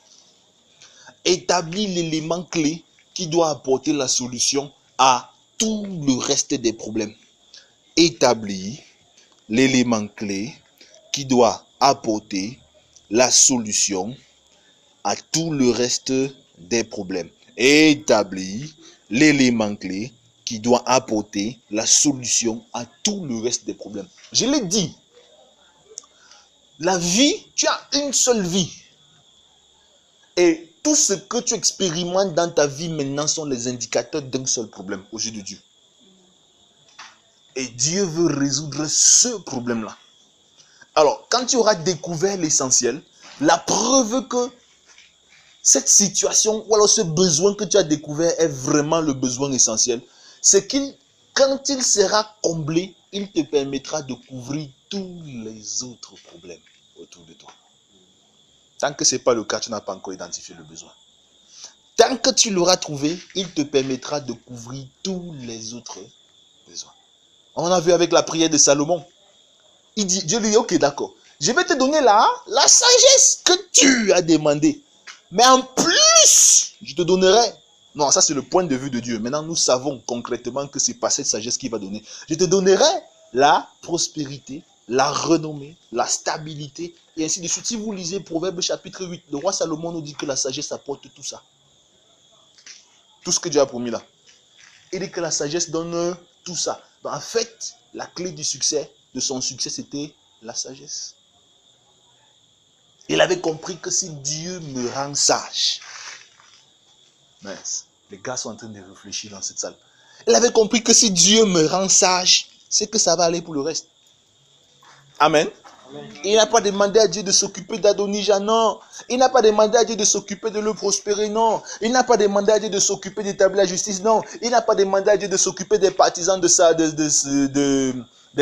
Établir l'élément clé qui doit apporter la solution à tout le reste des problèmes. Établir l'élément clé qui doit apporter la solution à tout le reste des problèmes. Établir l'élément clé qui doit apporter la solution à tout le reste des problèmes. Je l'ai dit, La vie, tu as une seule vie. Et tout ce que tu expérimentes dans ta vie maintenant sont les indicateurs d'un seul problème aux yeux de Dieu. Et Dieu veut résoudre ce problème-là. Alors, quand tu auras découvert l'essentiel, la preuve que cette situation ou alors ce besoin que tu as découvert est vraiment le besoin essentiel, c'est quand il sera comblé, il te permettra de couvrir tous les autres problèmes autour de toi. Tant que ce n'est pas le cas, tu n'as pas encore identifié le besoin. Tant que tu l'auras trouvé, il te permettra de couvrir tous les autres besoins. On a vu avec la prière de Salomon. Dieu lui dit, ok, d'accord. Je vais te donner la sagesse que tu as demandé. Mais en plus, je te donnerai. Non, ça c'est le point de vue de Dieu. Maintenant, nous savons concrètement que ce n'est pas cette sagesse qu'il va donner. Je te donnerai la prospérité, la renommée, la stabilité, et ainsi de suite. Si vous lisez Proverbe chapitre 8, le roi Salomon nous dit que la sagesse apporte tout ça. Tout ce que Dieu a promis là. Il dit que la sagesse donne tout ça. Donc, en fait, la clé du succès, de son succès, c'était la sagesse. Il avait compris que si Dieu me rend sage, mince, les gars sont en train de réfléchir dans cette salle. Il avait compris que si Dieu me rend sage, c'est que ça va aller pour le reste. Amen. Amen. Il n'a pas demandé à Dieu de s'occuper d'Adonija, non. Il n'a pas demandé à Dieu de s'occuper de le prospérer, non. Il n'a pas demandé à Dieu de s'occuper d'établir la justice, non. Il n'a pas demandé à Dieu de s'occuper des partisans des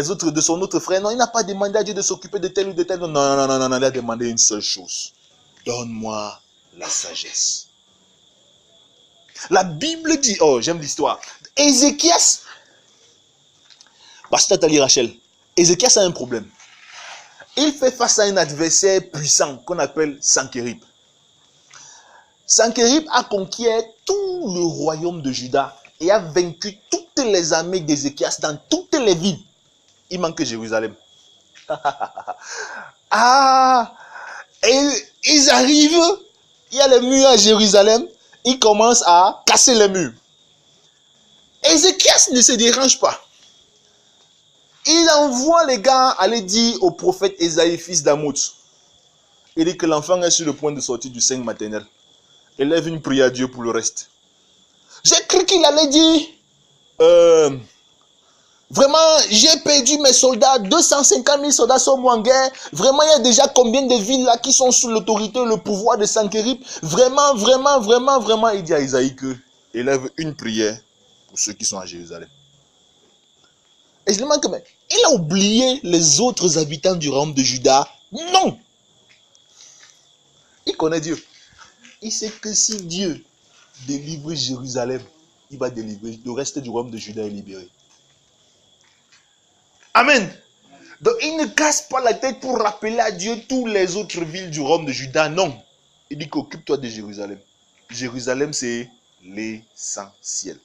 autres, de son autre frère, non. Il n'a pas demandé à Dieu de s'occuper de tel ou de tel. Non, non, non, non, non. Il a demandé une seule chose. Donne-moi la sagesse. La Bible dit, oh, j'aime l'histoire. Ézéchias, Pasteur Tali Rachel, Ézéchias a un problème. Il fait face à un adversaire puissant qu'on appelle Sankérib. Sankérib a conquis tout le royaume de Juda et a vaincu toutes les armées d'Ézéchias dans toutes les villes. Il manque Jérusalem. Et ils arrivent, il y a les murs à Jérusalem, ils commencent à casser les murs. Ézéchias ne se dérange pas. Il envoie les gars aller dire au prophète Ésaïe, fils d'Amoz. Il dit que l'enfant est sur le point de sortir du sein maternel. Élève une prière à Dieu pour le reste. J'ai cru qu'il allait dire, vraiment, j'ai perdu mes soldats, 250 000 soldats sont en guerre. Vraiment, il y a déjà combien de villes là qui sont sous l'autorité, le pouvoir de Sankérib. Vraiment, vraiment, vraiment, vraiment, il dit à Isaïe que élève une prière pour ceux qui sont à Jérusalem. Et je demande que, mais il a oublié les autres habitants du royaume de Juda? Non! Il connaît Dieu. Il sait que si Dieu délivre Jérusalem, il va délivrer le reste du royaume de Juda est libéré. Amen. Donc il ne casse pas la tête pour rappeler à Dieu toutes les autres villes du royaume de Juda. Non. Il dit qu'occupe-toi de Jérusalem. Jérusalem, c'est l'essentiel.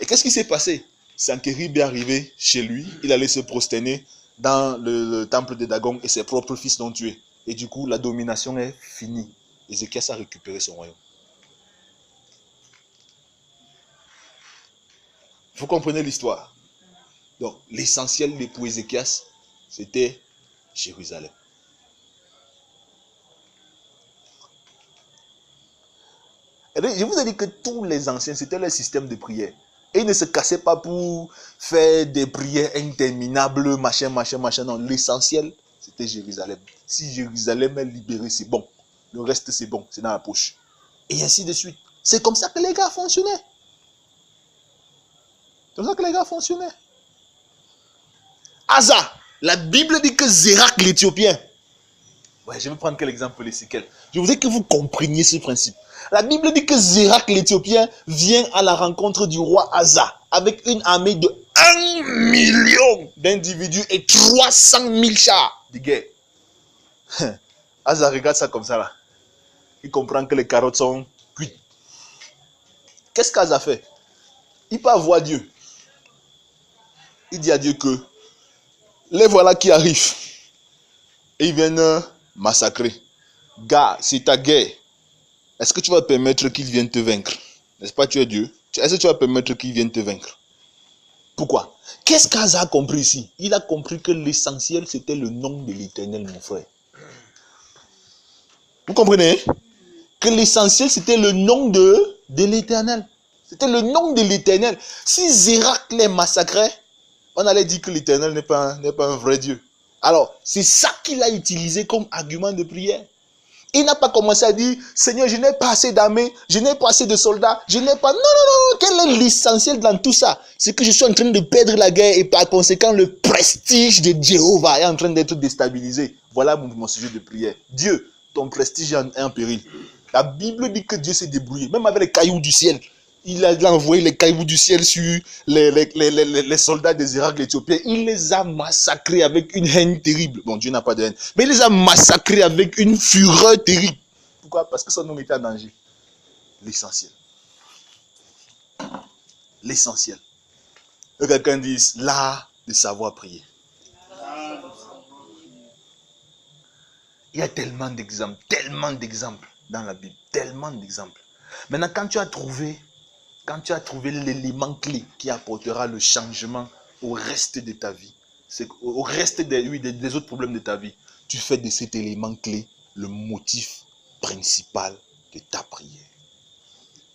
Et qu'est-ce qui s'est passé? Sankérib est arrivé chez lui. Il allait se prosterner dans le temple de Dagon et ses propres fils l'ont tué. Et du coup, la domination est finie. Ézéchias a récupéré son royaume. Vous comprenez l'histoire? Donc, l'essentiel pour Ézéchias, c'était Jérusalem. Et bien, je vous ai dit que tous les anciens, c'était leur système de prière. Et ils ne se cassaient pas pour faire des prières interminables, machin, machin, machin. Non, l'essentiel, c'était Jérusalem. Si Jérusalem est libérée, c'est bon. Le reste, c'est bon, c'est dans la poche. Et ainsi de suite. C'est comme ça que les gars fonctionnaient. C'est comme ça que les gars fonctionnaient. Asa, la Bible dit que Zérak l'Éthiopien. Ouais, je vais prendre quel exemple les séquelles. Je voudrais que vous compreniez ce principe. La Bible dit que Zérak l'Éthiopien vient à la rencontre du roi Asa avec une armée de 1 million d'individus et 300 000 chars de guerre. Asa regarde ça comme ça là. Il comprend que les carottes sont cuites. Qu'est-ce qu'Asa fait? Il part voir Dieu. Il dit à Dieu que les voilà qui arrivent. Et ils viennent massacrer. Gars, c'est ta guerre. Est-ce que tu vas permettre qu'ils viennent te vaincre? N'est-ce pas, tu es Dieu? Est-ce que tu vas permettre qu'ils viennent te vaincre? Pourquoi? Qu'est-ce qu'Asa a compris ici? Il a compris que l'essentiel, c'était le nom de l'Éternel, mon frère. Vous comprenez? Que l'essentiel, c'était le nom de l'Éternel. C'était le nom de l'Éternel. Si Zérak les massacrait, on allait dire que l'Éternel n'est pas un vrai Dieu. Alors, c'est ça qu'il a utilisé comme argument de prière. Il n'a pas commencé à dire, Seigneur, je n'ai pas assez d'armées, je n'ai pas assez de soldats, je n'ai pas... Non, non, non, quel est l'essentiel dans tout ça? C'est que je suis en train de perdre la guerre et par conséquent, le prestige de Jéhovah est en train d'être déstabilisé. Voilà mon sujet de prière. Dieu, ton prestige est en péril. La Bible dit que Dieu s'est débrouillé, même avec les cailloux du ciel. Il a envoyé les cailloux du ciel sur les soldats des Irak, l'Éthiopien. Il les a massacrés avec une haine terrible. Bon, Dieu n'a pas de haine. Mais il les a massacrés avec une fureur terrible. Pourquoi? Parce que son nom était en danger. L'essentiel. L'essentiel. Que quelqu'un dise l'art de savoir prier. Il y a tellement d'exemples dans la Bible. Tellement d'exemples. Maintenant, quand tu as trouvé l'élément clé qui apportera le changement au reste de ta vie, au reste des autres problèmes de ta vie, tu fais de cet élément clé le motif principal de ta prière.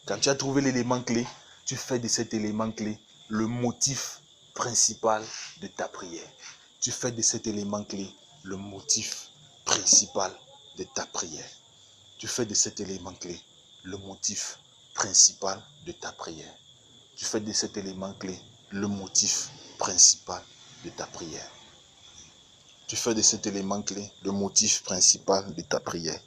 Quand tu as trouvé l'élément clé, tu fais de cet élément clé le motif principal de ta prière. Tu fais de cet élément clé le motif principal de ta prière. Tu fais de cet élément clé le motif principal de ta prière. Tu fais de cet élément clé le motif principal de ta prière. Tu fais de cet élément clé le motif principal de ta prière.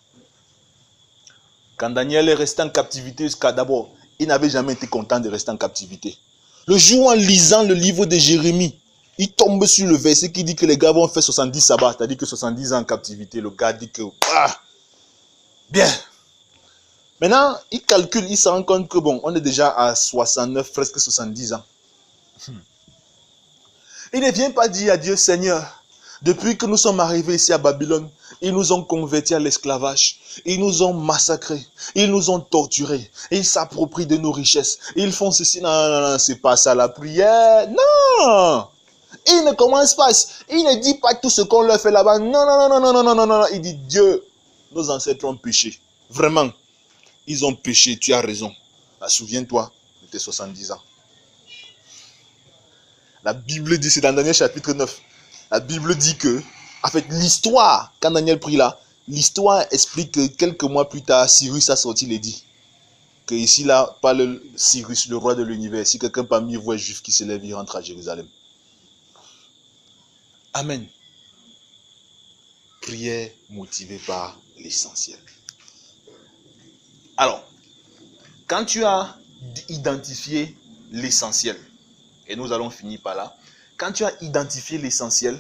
Quand Daniel est resté en captivité jusqu'à d'abord, il n'avait jamais été content de rester en captivité. Le jour en lisant le livre de Jérémie, il tombe sur le verset qui dit que les gars vont faire 70 sabbats, c'est-à-dire que 70 ans en captivité. Le gars dit que, bien. Maintenant, il calcule, il se rend compte que bon, on est déjà à 69, presque 70 ans. Il ne vient pas dire à Dieu, Seigneur, depuis que nous sommes arrivés ici à Babylone, ils nous ont convertis à l'esclavage. Ils nous ont massacrés. Ils nous ont torturés. Ils s'approprient de nos richesses. Ils font ceci. Non, non, non, c'est pas ça la prière. Non! Il ne commence pas. Il ne dit pas tout ce qu'on leur fait là-bas. Non, non, non, non, non, non, non, non. Il dit, Dieu, nos ancêtres ont péché. Vraiment. Ils ont péché, tu as raison. Souviens-toi de tes 70 ans. La Bible dit, c'est dans Daniel chapitre 9. La Bible dit que, en fait, l'histoire, quand Daniel prie là, l'histoire explique que quelques mois plus tard, Cyrus a sorti l'édit. Que ici, là, parle Cyrus, le roi de l'univers. Si quelqu'un parmi vous est juif qui se lève, il rentre à Jérusalem. Amen. Prière motivée par l'essentiel. Alors, quand tu as identifié l'essentiel, et nous allons finir par là, quand tu as identifié l'essentiel,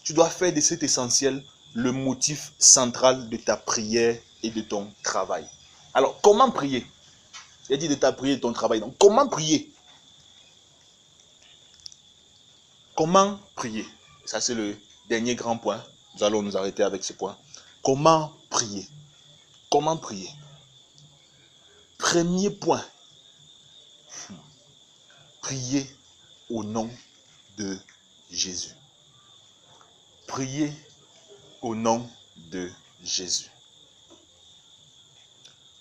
tu dois faire de cet essentiel le motif central de ta prière et de ton travail. Alors, comment prier? J'ai dit de ta prière et de ton travail. Donc, comment prier? Comment prier? Ça, c'est le dernier grand point. Nous allons nous arrêter avec ce point. Comment prier? Comment prier? Premier point. Prier au nom de Jésus. Prier au nom de Jésus.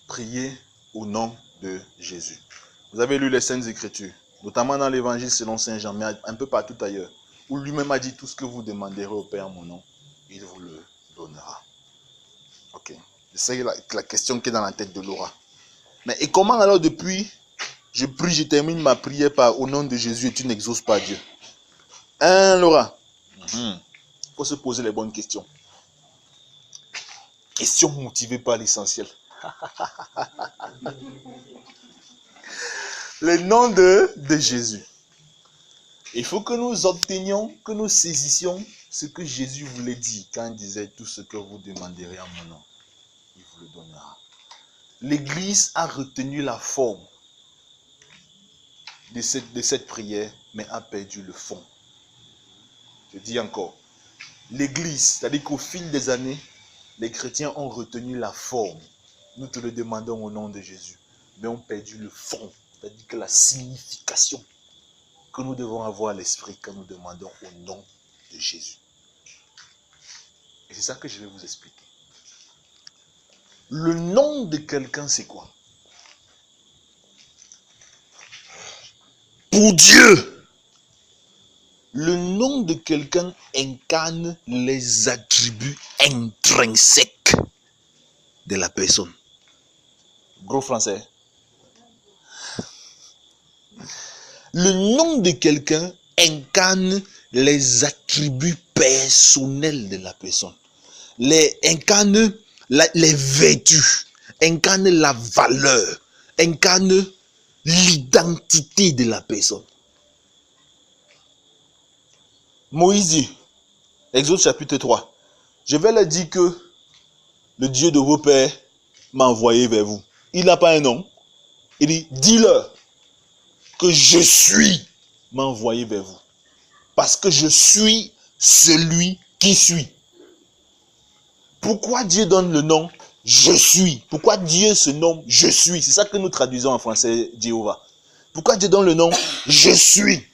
Prier au nom de Jésus. Vous avez lu les Saintes Écritures, notamment dans l'Évangile selon Saint Jean, mais un peu partout ailleurs, où lui-même a dit tout ce que vous demanderez au Père en mon nom, il vous le donnera. Ok. C'est la question qui est dans la tête de Laura. Mais et comment alors depuis, je prie, je termine ma prière par au nom de Jésus et tu n'exauces pas Dieu? Hein, Laura? Il faut se poser les bonnes questions. Questions motivées par l'essentiel. Le nom de Jésus. Il faut que nous obtenions, que nous saisissions ce que Jésus voulait dire quand il disait tout ce que vous demanderez en mon nom, il vous le donnera. L'Église a retenu la forme de cette prière, mais a perdu le fond. Je dis encore, l'Église, c'est-à-dire qu'au fil des années, les chrétiens ont retenu la forme. Nous te le demandons au nom de Jésus, mais ont perdu le fond, c'est-à-dire que la signification que nous devons avoir à l'esprit quand nous demandons au nom de Jésus. Et c'est ça que je vais vous expliquer. Le nom de quelqu'un, c'est quoi? Pour Dieu, le nom de quelqu'un incarne les attributs intrinsèques de la personne. Gros français. Le nom de quelqu'un incarne les attributs personnels de la personne. Incarne les vertus, incarne la valeur, incarne l'identité de la personne. Moïse dit, Exode chapitre 3, je vais leur dire que le Dieu de vos pères m'a envoyé vers vous. Il n'a pas un nom. Il dit, dis-leur que je suis m'a envoyé vers vous. Parce que je suis celui qui suis. Pourquoi Dieu donne le nom je suis? Pourquoi Dieu se nomme je suis? C'est ça que nous traduisons en français Jéhovah. Pourquoi Dieu donne le nom je suis?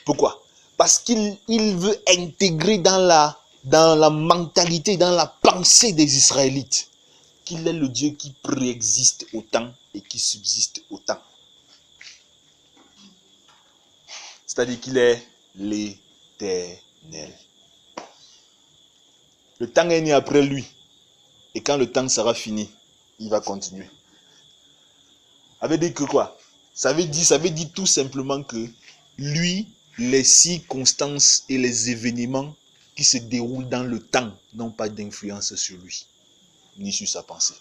Pourquoi? Parce qu'il veut intégrer dans la mentalité, dans la pensée des Israélites, qu'il est le Dieu qui préexiste au temps et qui subsiste au temps. C'est-à-dire qu'il est l'éternel. Le temps est né après lui. Et quand le temps sera fini, il va continuer. Ça veut dire que quoi? Ça veut dire tout simplement que lui, les circonstances et les événements qui se déroulent dans le temps n'ont pas d'influence sur lui, ni sur sa pensée.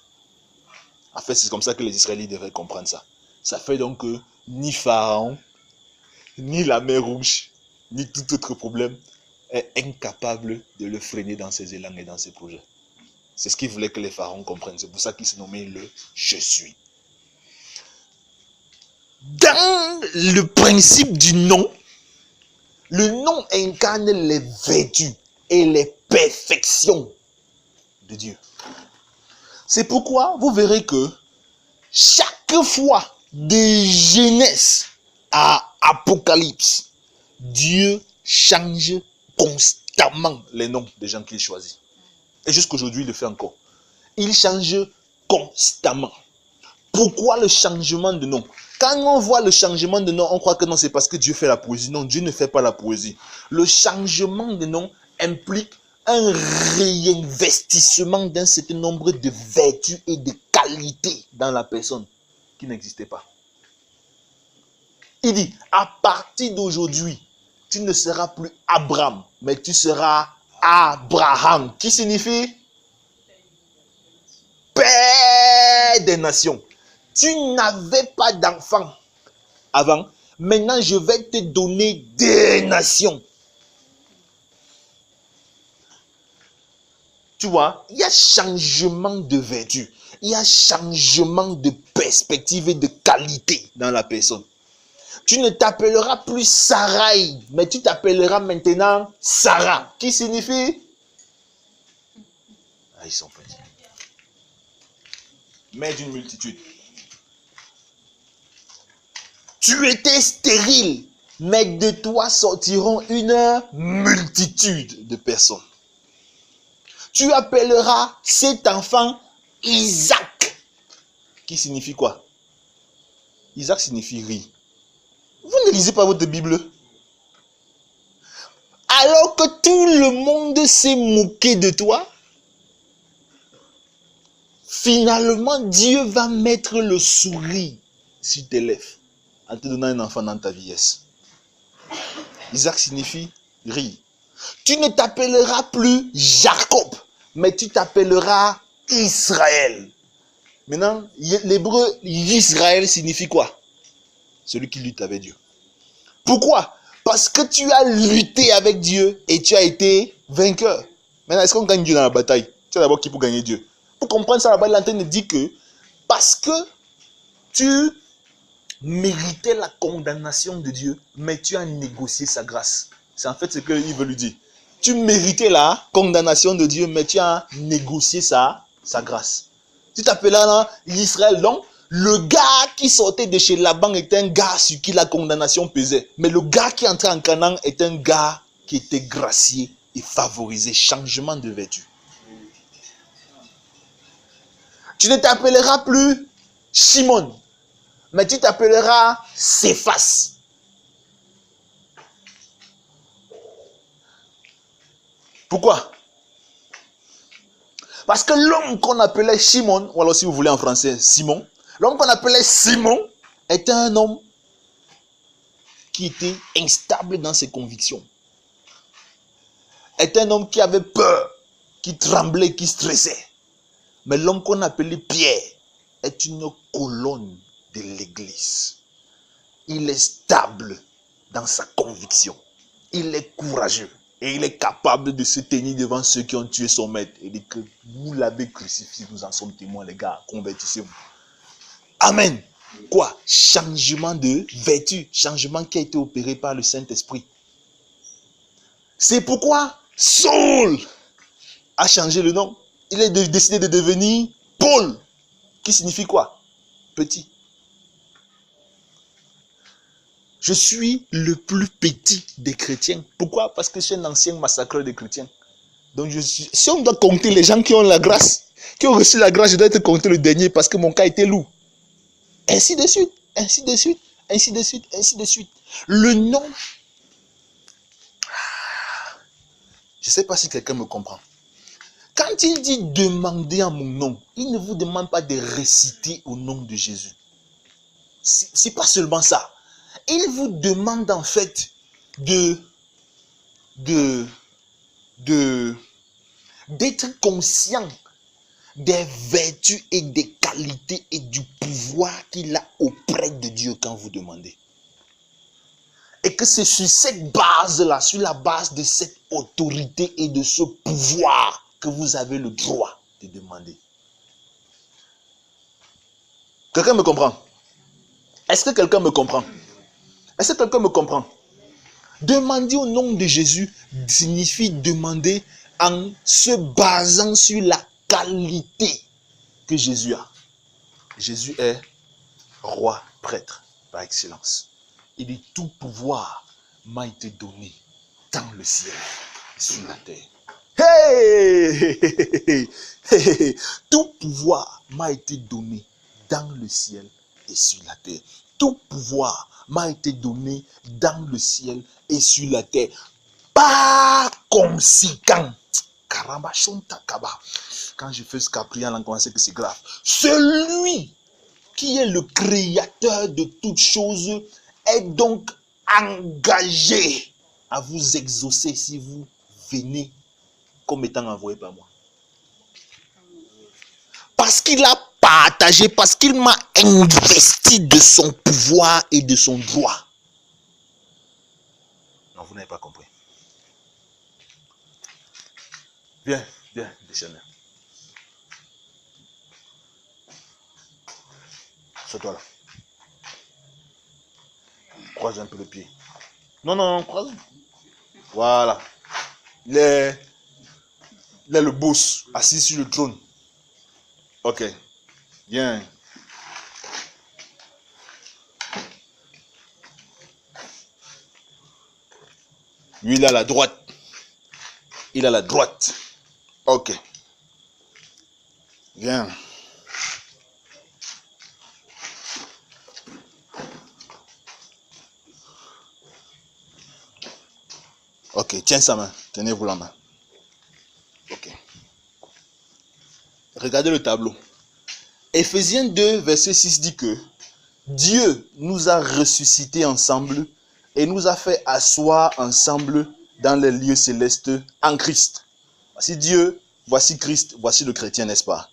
En fait, c'est comme ça que les Israélites devraient comprendre ça. Ça fait donc que ni Pharaon, ni la mer Rouge, ni tout autre problème est incapable de le freiner dans ses élans et dans ses projets. C'est ce qu'il voulait que les pharaons comprennent. C'est pour ça qu'il se nommait le « Je suis ». Dans le principe du nom, le nom incarne les vertus et les perfections de Dieu. C'est pourquoi vous verrez que chaque fois de Genèse à Apocalypse, Dieu change constamment les noms des gens qu'il choisit. Et jusqu'aujourd'hui, il le fait encore. Il change constamment. Pourquoi le changement de nom? Quand on voit le changement de nom, on croit que non, c'est parce que Dieu fait la poésie. Non, Dieu ne fait pas la poésie. Le changement de nom implique un réinvestissement d'un certain nombre de vertus et de qualités dans la personne qui n'existait pas. Il dit, à partir d'aujourd'hui, tu ne seras plus Abraham, mais tu seras Abraham, qui signifie Père des nations. Tu n'avais pas d'enfant avant, maintenant je vais te donner des nations. Tu vois, il y a changement de vertu, il y a changement de perspective et de qualité dans la personne. Tu ne t'appelleras plus Sarai, mais tu t'appelleras maintenant Sarah, qui signifie... Ah, ils sont petits. Mère d'une multitude. Tu étais stérile, mais de toi sortiront une multitude de personnes. Tu appelleras cet enfant Isaac, qui signifie quoi? Isaac signifie riz. Vous ne lisez pas votre Bible. Alors que tout le monde s'est moqué de toi, finalement Dieu va mettre le sourire sur tes lèvres en te donnant un enfant dans ta vieillesse. Isaac signifie riz. Tu ne t'appelleras plus Jacob, mais tu t'appelleras Israël. Maintenant, l'hébreu Israël signifie quoi? Celui qui lutte avec Dieu. Pourquoi? Parce que tu as lutté avec Dieu et tu as été vainqueur. Maintenant, est-ce qu'on gagne Dieu dans la bataille? Tu as d'abord qui pour gagner Dieu? Pour comprendre ça, la Bible est en train de dire que parce que tu méritais la condamnation de Dieu, mais tu as négocié sa grâce. C'est en fait ce qu'il veut lui dire. Tu méritais la condamnation de Dieu, mais tu as négocié sa grâce. Tu t'appelleras Israël, donc Le gars qui sortait de chez Laban était un gars sur qui la condamnation pesait. Mais le gars qui entrait en Canaan est un gars qui était gracié et favorisé. Changement de vertu. Tu ne t'appelleras plus Shimon, mais tu t'appelleras Céphas. Pourquoi? Parce que l'homme qu'on appelait Shimon, ou alors si vous voulez en français, Simon, l'homme qu'on appelait Simon était un homme qui était instable dans ses convictions. Était un homme qui avait peur, qui tremblait, qui stressait. Mais l'homme qu'on appelait Pierre est une colonne de l'église. Il est stable dans sa conviction. Il est courageux. Et il est capable de se tenir devant ceux qui ont tué son maître. Et dire que vous l'avez crucifié, nous en sommes témoins, les gars. Convertissez-vous. Amen. Quoi? Changement de vertu. Changement qui a été opéré par le Saint-Esprit. C'est pourquoi Saul a changé le nom. Il a décidé de devenir Paul. Qui signifie quoi? Petit. Je suis le plus petit des chrétiens. Pourquoi? Parce que je suis un ancien massacreur des chrétiens. Donc si on doit compter les gens qui ont la grâce, qui ont reçu la grâce, je dois être compté le dernier parce que mon cas était lourd. Ainsi de suite, ainsi de suite, ainsi de suite, ainsi de suite. Le nom. Je ne sais pas si quelqu'un me comprend. Quand il dit demandez en mon nom, il ne vous demande pas de réciter au nom de Jésus. C'est pas seulement ça. Il vous demande en fait d'être conscient des vertus et des qualités et du pouvoir qu'il a auprès de Dieu quand vous demandez. Et que c'est sur cette base-là, sur la base de cette autorité et de ce pouvoir que vous avez le droit de demander. Quelqu'un me comprend? Est-ce que quelqu'un me comprend? Est-ce que quelqu'un me comprend? Demander au nom de Jésus signifie demander en se basant sur la qualité que Jésus a. Jésus est roi prêtre par excellence. Il dit tout pouvoir m'a été donné dans le ciel et sur la terre. Hey! Tout pouvoir m'a été donné dans le ciel et sur la terre. Tout pouvoir m'a été donné dans le ciel et sur la terre. Par conséquent, quand je fais ce caprian, on commence que c'est grave. Celui qui est le créateur de toutes choses est donc engagé à vous exaucer si vous venez comme étant envoyé par moi. Parce qu'il a partagé, parce qu'il m'a investi de son pouvoir et de son droit. Non, vous n'avez pas compris. Viens, déchaîne. Sois-toi là. Croise un peu le pied. Non, croise. Voilà. Il est le boss, assis sur le trône. Ok. Viens. Lui, il est à la droite. Il est à la droite. Ok. Viens. Ok, tiens sa main. Tenez-vous la main. Ok. Regardez le tableau. Éphésiens 2, verset 6 dit que Dieu nous a ressuscités ensemble et nous a fait asseoir ensemble dans les lieux célestes en Christ. Voici Dieu, voici Christ, voici le chrétien, n'est-ce pas?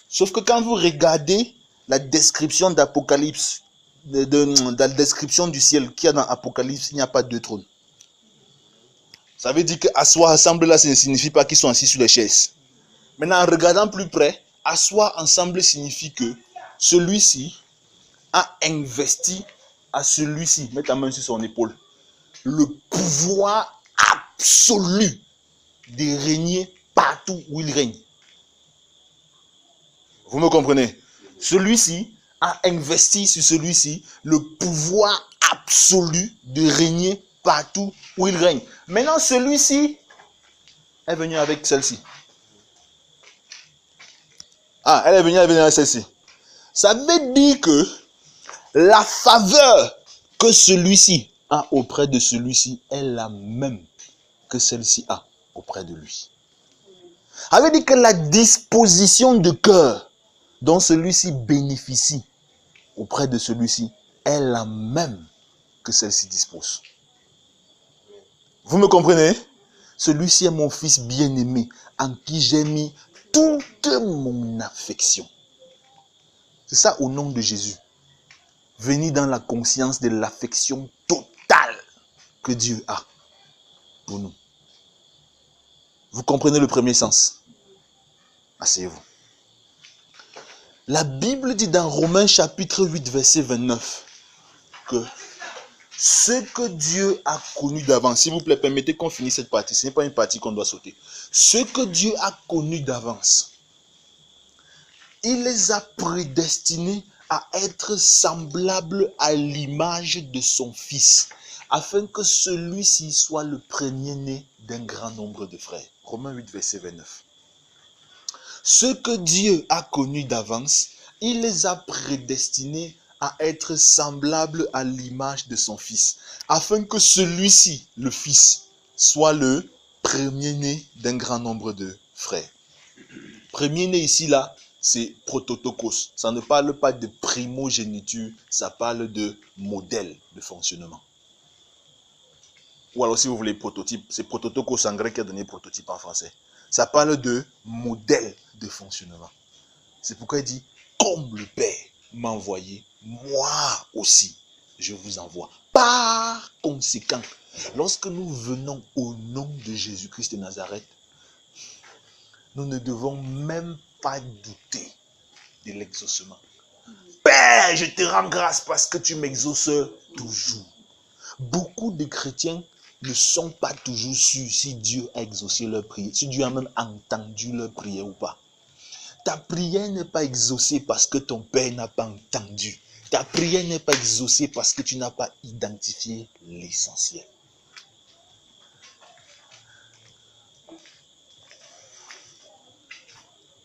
Sauf que quand vous regardez la description d'Apocalypse, la description du ciel qu'il y a dans Apocalypse, il n'y a pas deux trônes. Ça veut dire qu'asseoir ensemble là, ça ne signifie pas qu'ils sont assis sur les chaises. Maintenant, en regardant plus près, asseoir ensemble signifie que celui-ci a investi à celui-ci, mets ta main sur son épaule, le pouvoir absolu de régner partout où il règne. Vous me comprenez? Celui-ci a investi sur celui-ci le pouvoir absolu de régner partout où il règne. Maintenant, celui-ci est venu avec celle-ci. Ah, elle est venue avec celle-ci. Ça veut dire que la faveur que celui-ci a auprès de celui-ci est la même que celle-ci a auprès de lui. Ça veut dire que la disposition de cœur dont celui-ci bénéficie auprès de celui-ci est la même que celle-ci dispose. Vous me comprenez? Celui-ci est mon fils bien-aimé en qui j'ai mis toute mon affection. C'est ça au nom de Jésus. Venir dans la conscience de l'affection totale que Dieu a pour nous. Vous comprenez le premier sens? Asseyez-vous. La Bible dit dans Romains chapitre 8 verset 29 que ce que Dieu a connu d'avance, s'il vous plaît, permettez qu'on finisse cette partie, ce n'est pas une partie qu'on doit sauter. Ce que Dieu a connu d'avance, il les a prédestinés à être semblables à l'image de son Fils, afin que celui-ci soit le premier-né d'un grand nombre de frères. Romains 8, verset 29. Ce que Dieu a connu d'avance, il les a prédestinés à être semblables à l'image de son Fils, afin que celui-ci, le Fils, soit le premier-né d'un grand nombre de frères. Premier-né ici, là, c'est prototokos. Ça ne parle pas de primogéniture, ça parle de modèle de fonctionnement. Ou alors si vous voulez prototype, c'est prototokos en grec qui a donné prototype en français. Ça parle de modèle de fonctionnement. C'est pourquoi il dit, comme le Père m'a envoyé, moi aussi, je vous envoie. Par conséquent, lorsque nous venons au nom de Jésus-Christ de Nazareth, nous ne devons même pas douter de l'exaucement. Père, je te rends grâce parce que tu m'exauces toujours. Beaucoup de chrétiens ne sont pas toujours sûrs si Dieu a exaucé leur prière, si Dieu a même entendu leur prière ou pas. Ta prière n'est pas exaucée parce que ton Père n'a pas entendu. Ta prière n'est pas exaucée parce que tu n'as pas identifié l'essentiel.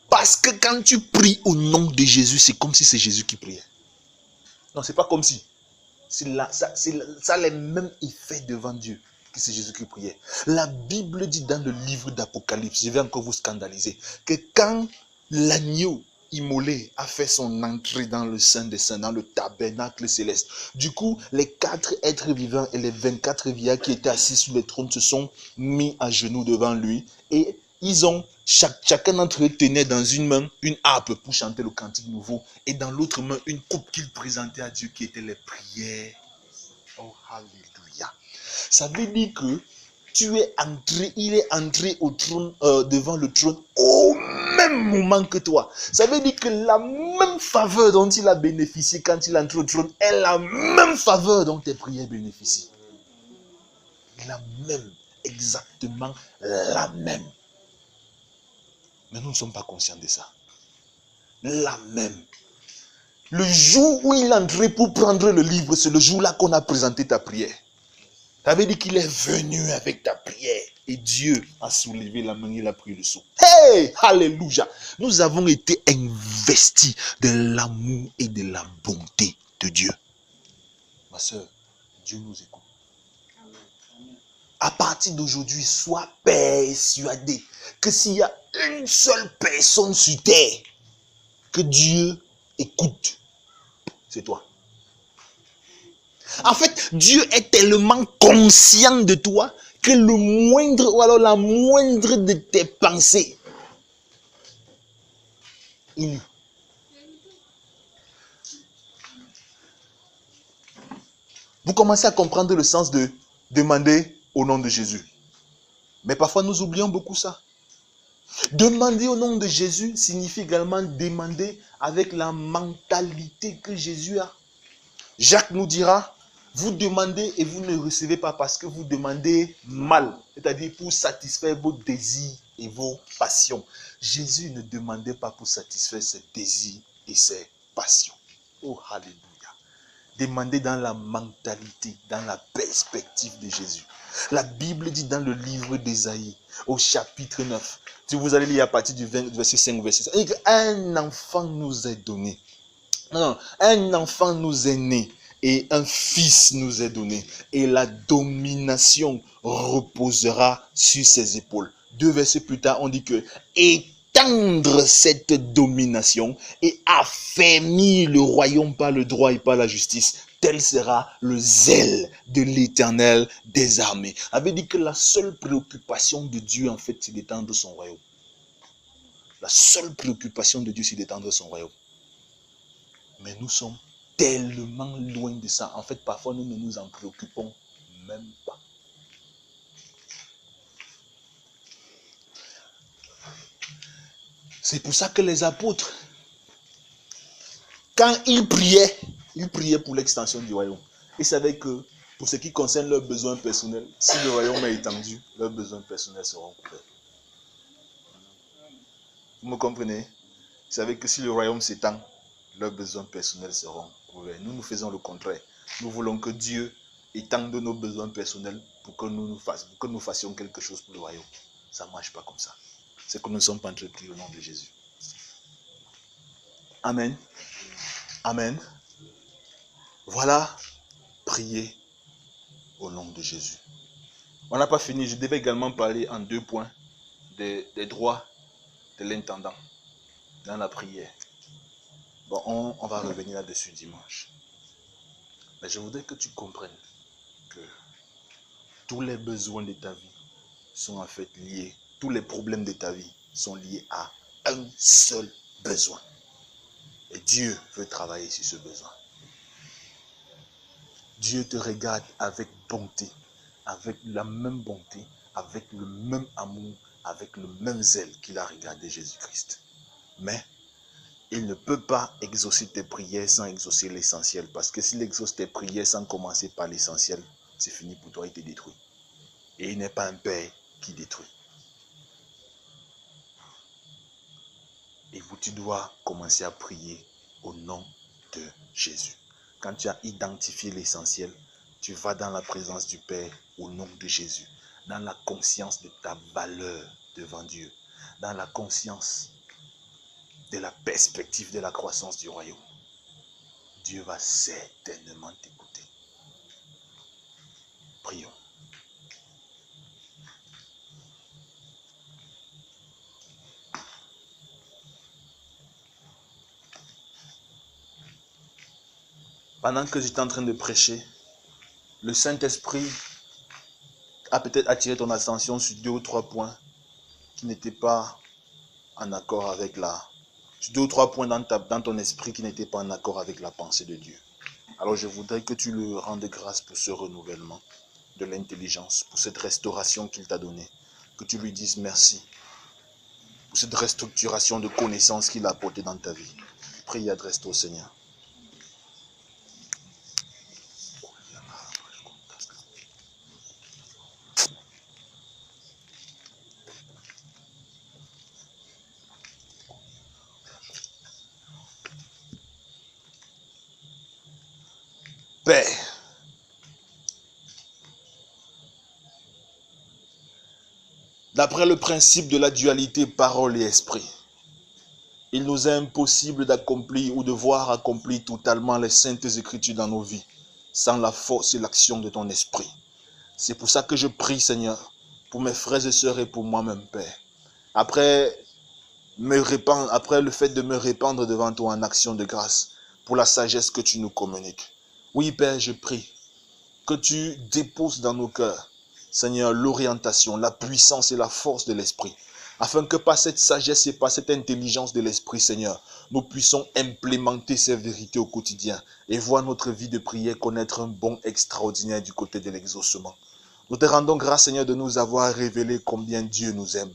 Parce que quand tu pries au nom de Jésus, c'est comme si c'est Jésus qui priait. Non, c'est pas comme si. Ça a les mêmes effets devant Dieu que c'est Jésus qui priait. La Bible dit dans le livre d'Apocalypse, je vais encore vous scandaliser, que quand l'agneau immolé a fait son entrée dans le Saint des Saints, dans le tabernacle céleste, du coup, les 4 êtres vivants et les 24 vieillards qui étaient assis sur le trône se sont mis à genoux devant lui et ils ont, chacun d'entre eux tenait dans une main une harpe pour chanter le cantique nouveau et dans l'autre main une coupe qu'il présentait à Dieu qui était les prières. Oh, alléluia. Ça veut dire que il est entré au trône, devant le trône au même moment que toi. Ça veut dire que la même faveur dont il a bénéficié quand il est entré au trône est la même faveur dont tes prières bénéficient. La même, exactement la même. Mais nous ne sommes pas conscients de ça. La même. Le jour où il est entré pour prendre le livre, c'est le jour-là qu'on a présenté ta prière. Ça veut dire qu'il est venu avec ta prière. Et Dieu a soulevé la main, il a pris le sceau. Hey! Alléluia! Nous avons été investis de l'amour et de la bonté de Dieu. Ma soeur, Dieu nous écoute. À partir d'aujourd'hui, sois persuadé que s'il y a une seule personne sur terre que Dieu écoute, c'est toi. En fait, Dieu est tellement conscient de toi que le moindre ou alors la moindre de tes pensées, il lit. Vous commencez à comprendre le sens de demander au nom de Jésus. Mais parfois nous oublions beaucoup ça. Demander au nom de Jésus signifie également demander avec la mentalité que Jésus a. Jacques nous dira, vous demandez et vous ne recevez pas parce que vous demandez mal. C'est-à-dire pour satisfaire vos désirs et vos passions. Jésus ne demandait pas pour satisfaire ses désirs et ses passions. Oh, alléluia. Demandez dans la mentalité, dans la perspective de Jésus. La Bible dit dans le livre d'Ésaïe, au chapitre 9, si vous allez lire à partir du verset 5, verset 6, un enfant nous est donné. Non, un enfant nous est né et un fils nous est donné. Et la domination reposera sur ses épaules. 2 versets plus tard, on dit que étendre cette domination et affermir le royaume par le droit et par la justice. Tel sera le zèle de l'Éternel des armées. Avait dit que la seule préoccupation de Dieu, en fait, c'est d'étendre son royaume. La seule préoccupation de Dieu, c'est d'étendre son royaume. Mais nous sommes tellement loin de ça. En fait, parfois, nous ne nous en préoccupons même pas. C'est pour ça que les apôtres, quand ils priaient pour l'extension du royaume. Ils savaient que pour ce qui concerne leurs besoins personnels, si le royaume est étendu, leurs besoins personnels seront couverts. Vous me comprenez? Ils savaient que si le royaume s'étend, leurs besoins personnels seront couverts. Nous faisons le contraire. Nous voulons que Dieu étende nos besoins personnels pour que nous fassions quelque chose pour le royaume. Ça ne marche pas comme ça. C'est que nous ne sommes pas entrepris au nom de Jésus. Amen. Amen. Voilà, prier au nom de Jésus. On n'a pas fini. Je devais également parler en 2 points des droits de l'intendant dans la prière. Bon, on va revenir là-dessus dimanche. Mais je voudrais que tu comprennes que tous les besoins de ta vie sont en fait liés, tous les problèmes de ta vie sont liés à un seul besoin. Et Dieu veut travailler sur ce besoin. Dieu te regarde avec bonté, avec la même bonté, avec le même amour, avec le même zèle qu'il a regardé Jésus-Christ. Mais il ne peut pas exaucer tes prières sans exaucer l'essentiel. Parce que s'il exauce tes prières sans commencer par l'essentiel, c'est fini pour toi, il te détruit. Et il n'est pas un père qui détruit. Et tu dois commencer à prier au nom de Jésus. Quand tu as identifié l'essentiel, tu vas dans la présence du Père au nom de Jésus. Dans la conscience de ta valeur devant Dieu. Dans la conscience de la perspective de la croissance du royaume. Dieu va certainement t'écouter. Prions. Pendant que j'étais en train de prêcher, le Saint-Esprit a peut-être attiré ton attention sur 2 ou 3 points qui n'étaient pas en accord avec sur 2 ou 3 points dans ton esprit qui n'étaient pas en accord avec la pensée de Dieu. Alors je voudrais que tu lui rendes grâce pour ce renouvellement de l'intelligence, pour cette restauration qu'il t'a donnée. Que tu lui dises merci pour cette restructuration de connaissances qu'il a apportée dans ta vie. Prie et adresse-toi au Seigneur. Père, d'après le principe de la dualité parole et esprit, il nous est impossible d'accomplir ou de voir accomplir totalement les saintes écritures dans nos vies sans la force et l'action de ton esprit. C'est pour ça que je prie, Seigneur, pour mes frères et sœurs et pour moi-même, Père. Après le fait de me répandre devant toi en action de grâce pour la sagesse que tu nous communiques. Oui, Père, je prie que tu déposes dans nos cœurs, Seigneur, l'orientation, la puissance et la force de l'esprit, afin que par cette sagesse et par cette intelligence de l'esprit, Seigneur, nous puissions implémenter ces vérités au quotidien et voir notre vie de prière connaître un bond extraordinaire du côté de l'exaucement. Nous te rendons grâce, Seigneur, de nous avoir révélé combien Dieu nous aime,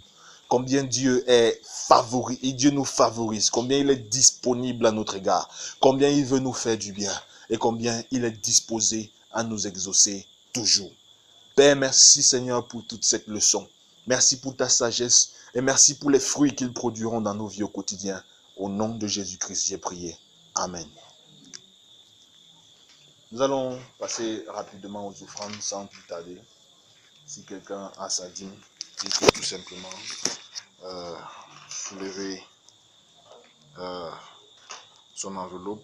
combien Dieu est favori, et Dieu nous favorise, combien il est disponible à notre égard, combien il veut nous faire du bien et combien il est disposé à nous exaucer toujours. Père, merci Seigneur pour toute cette leçon. Merci pour ta sagesse et merci pour les fruits qu'ils produiront dans nos vies au quotidien. Au nom de Jésus-Christ, j'ai prié. Amen. Nous allons passer rapidement aux offrandes sans plus tarder. Si quelqu'un a sa dîme, il peut tout simplement soulever son enveloppe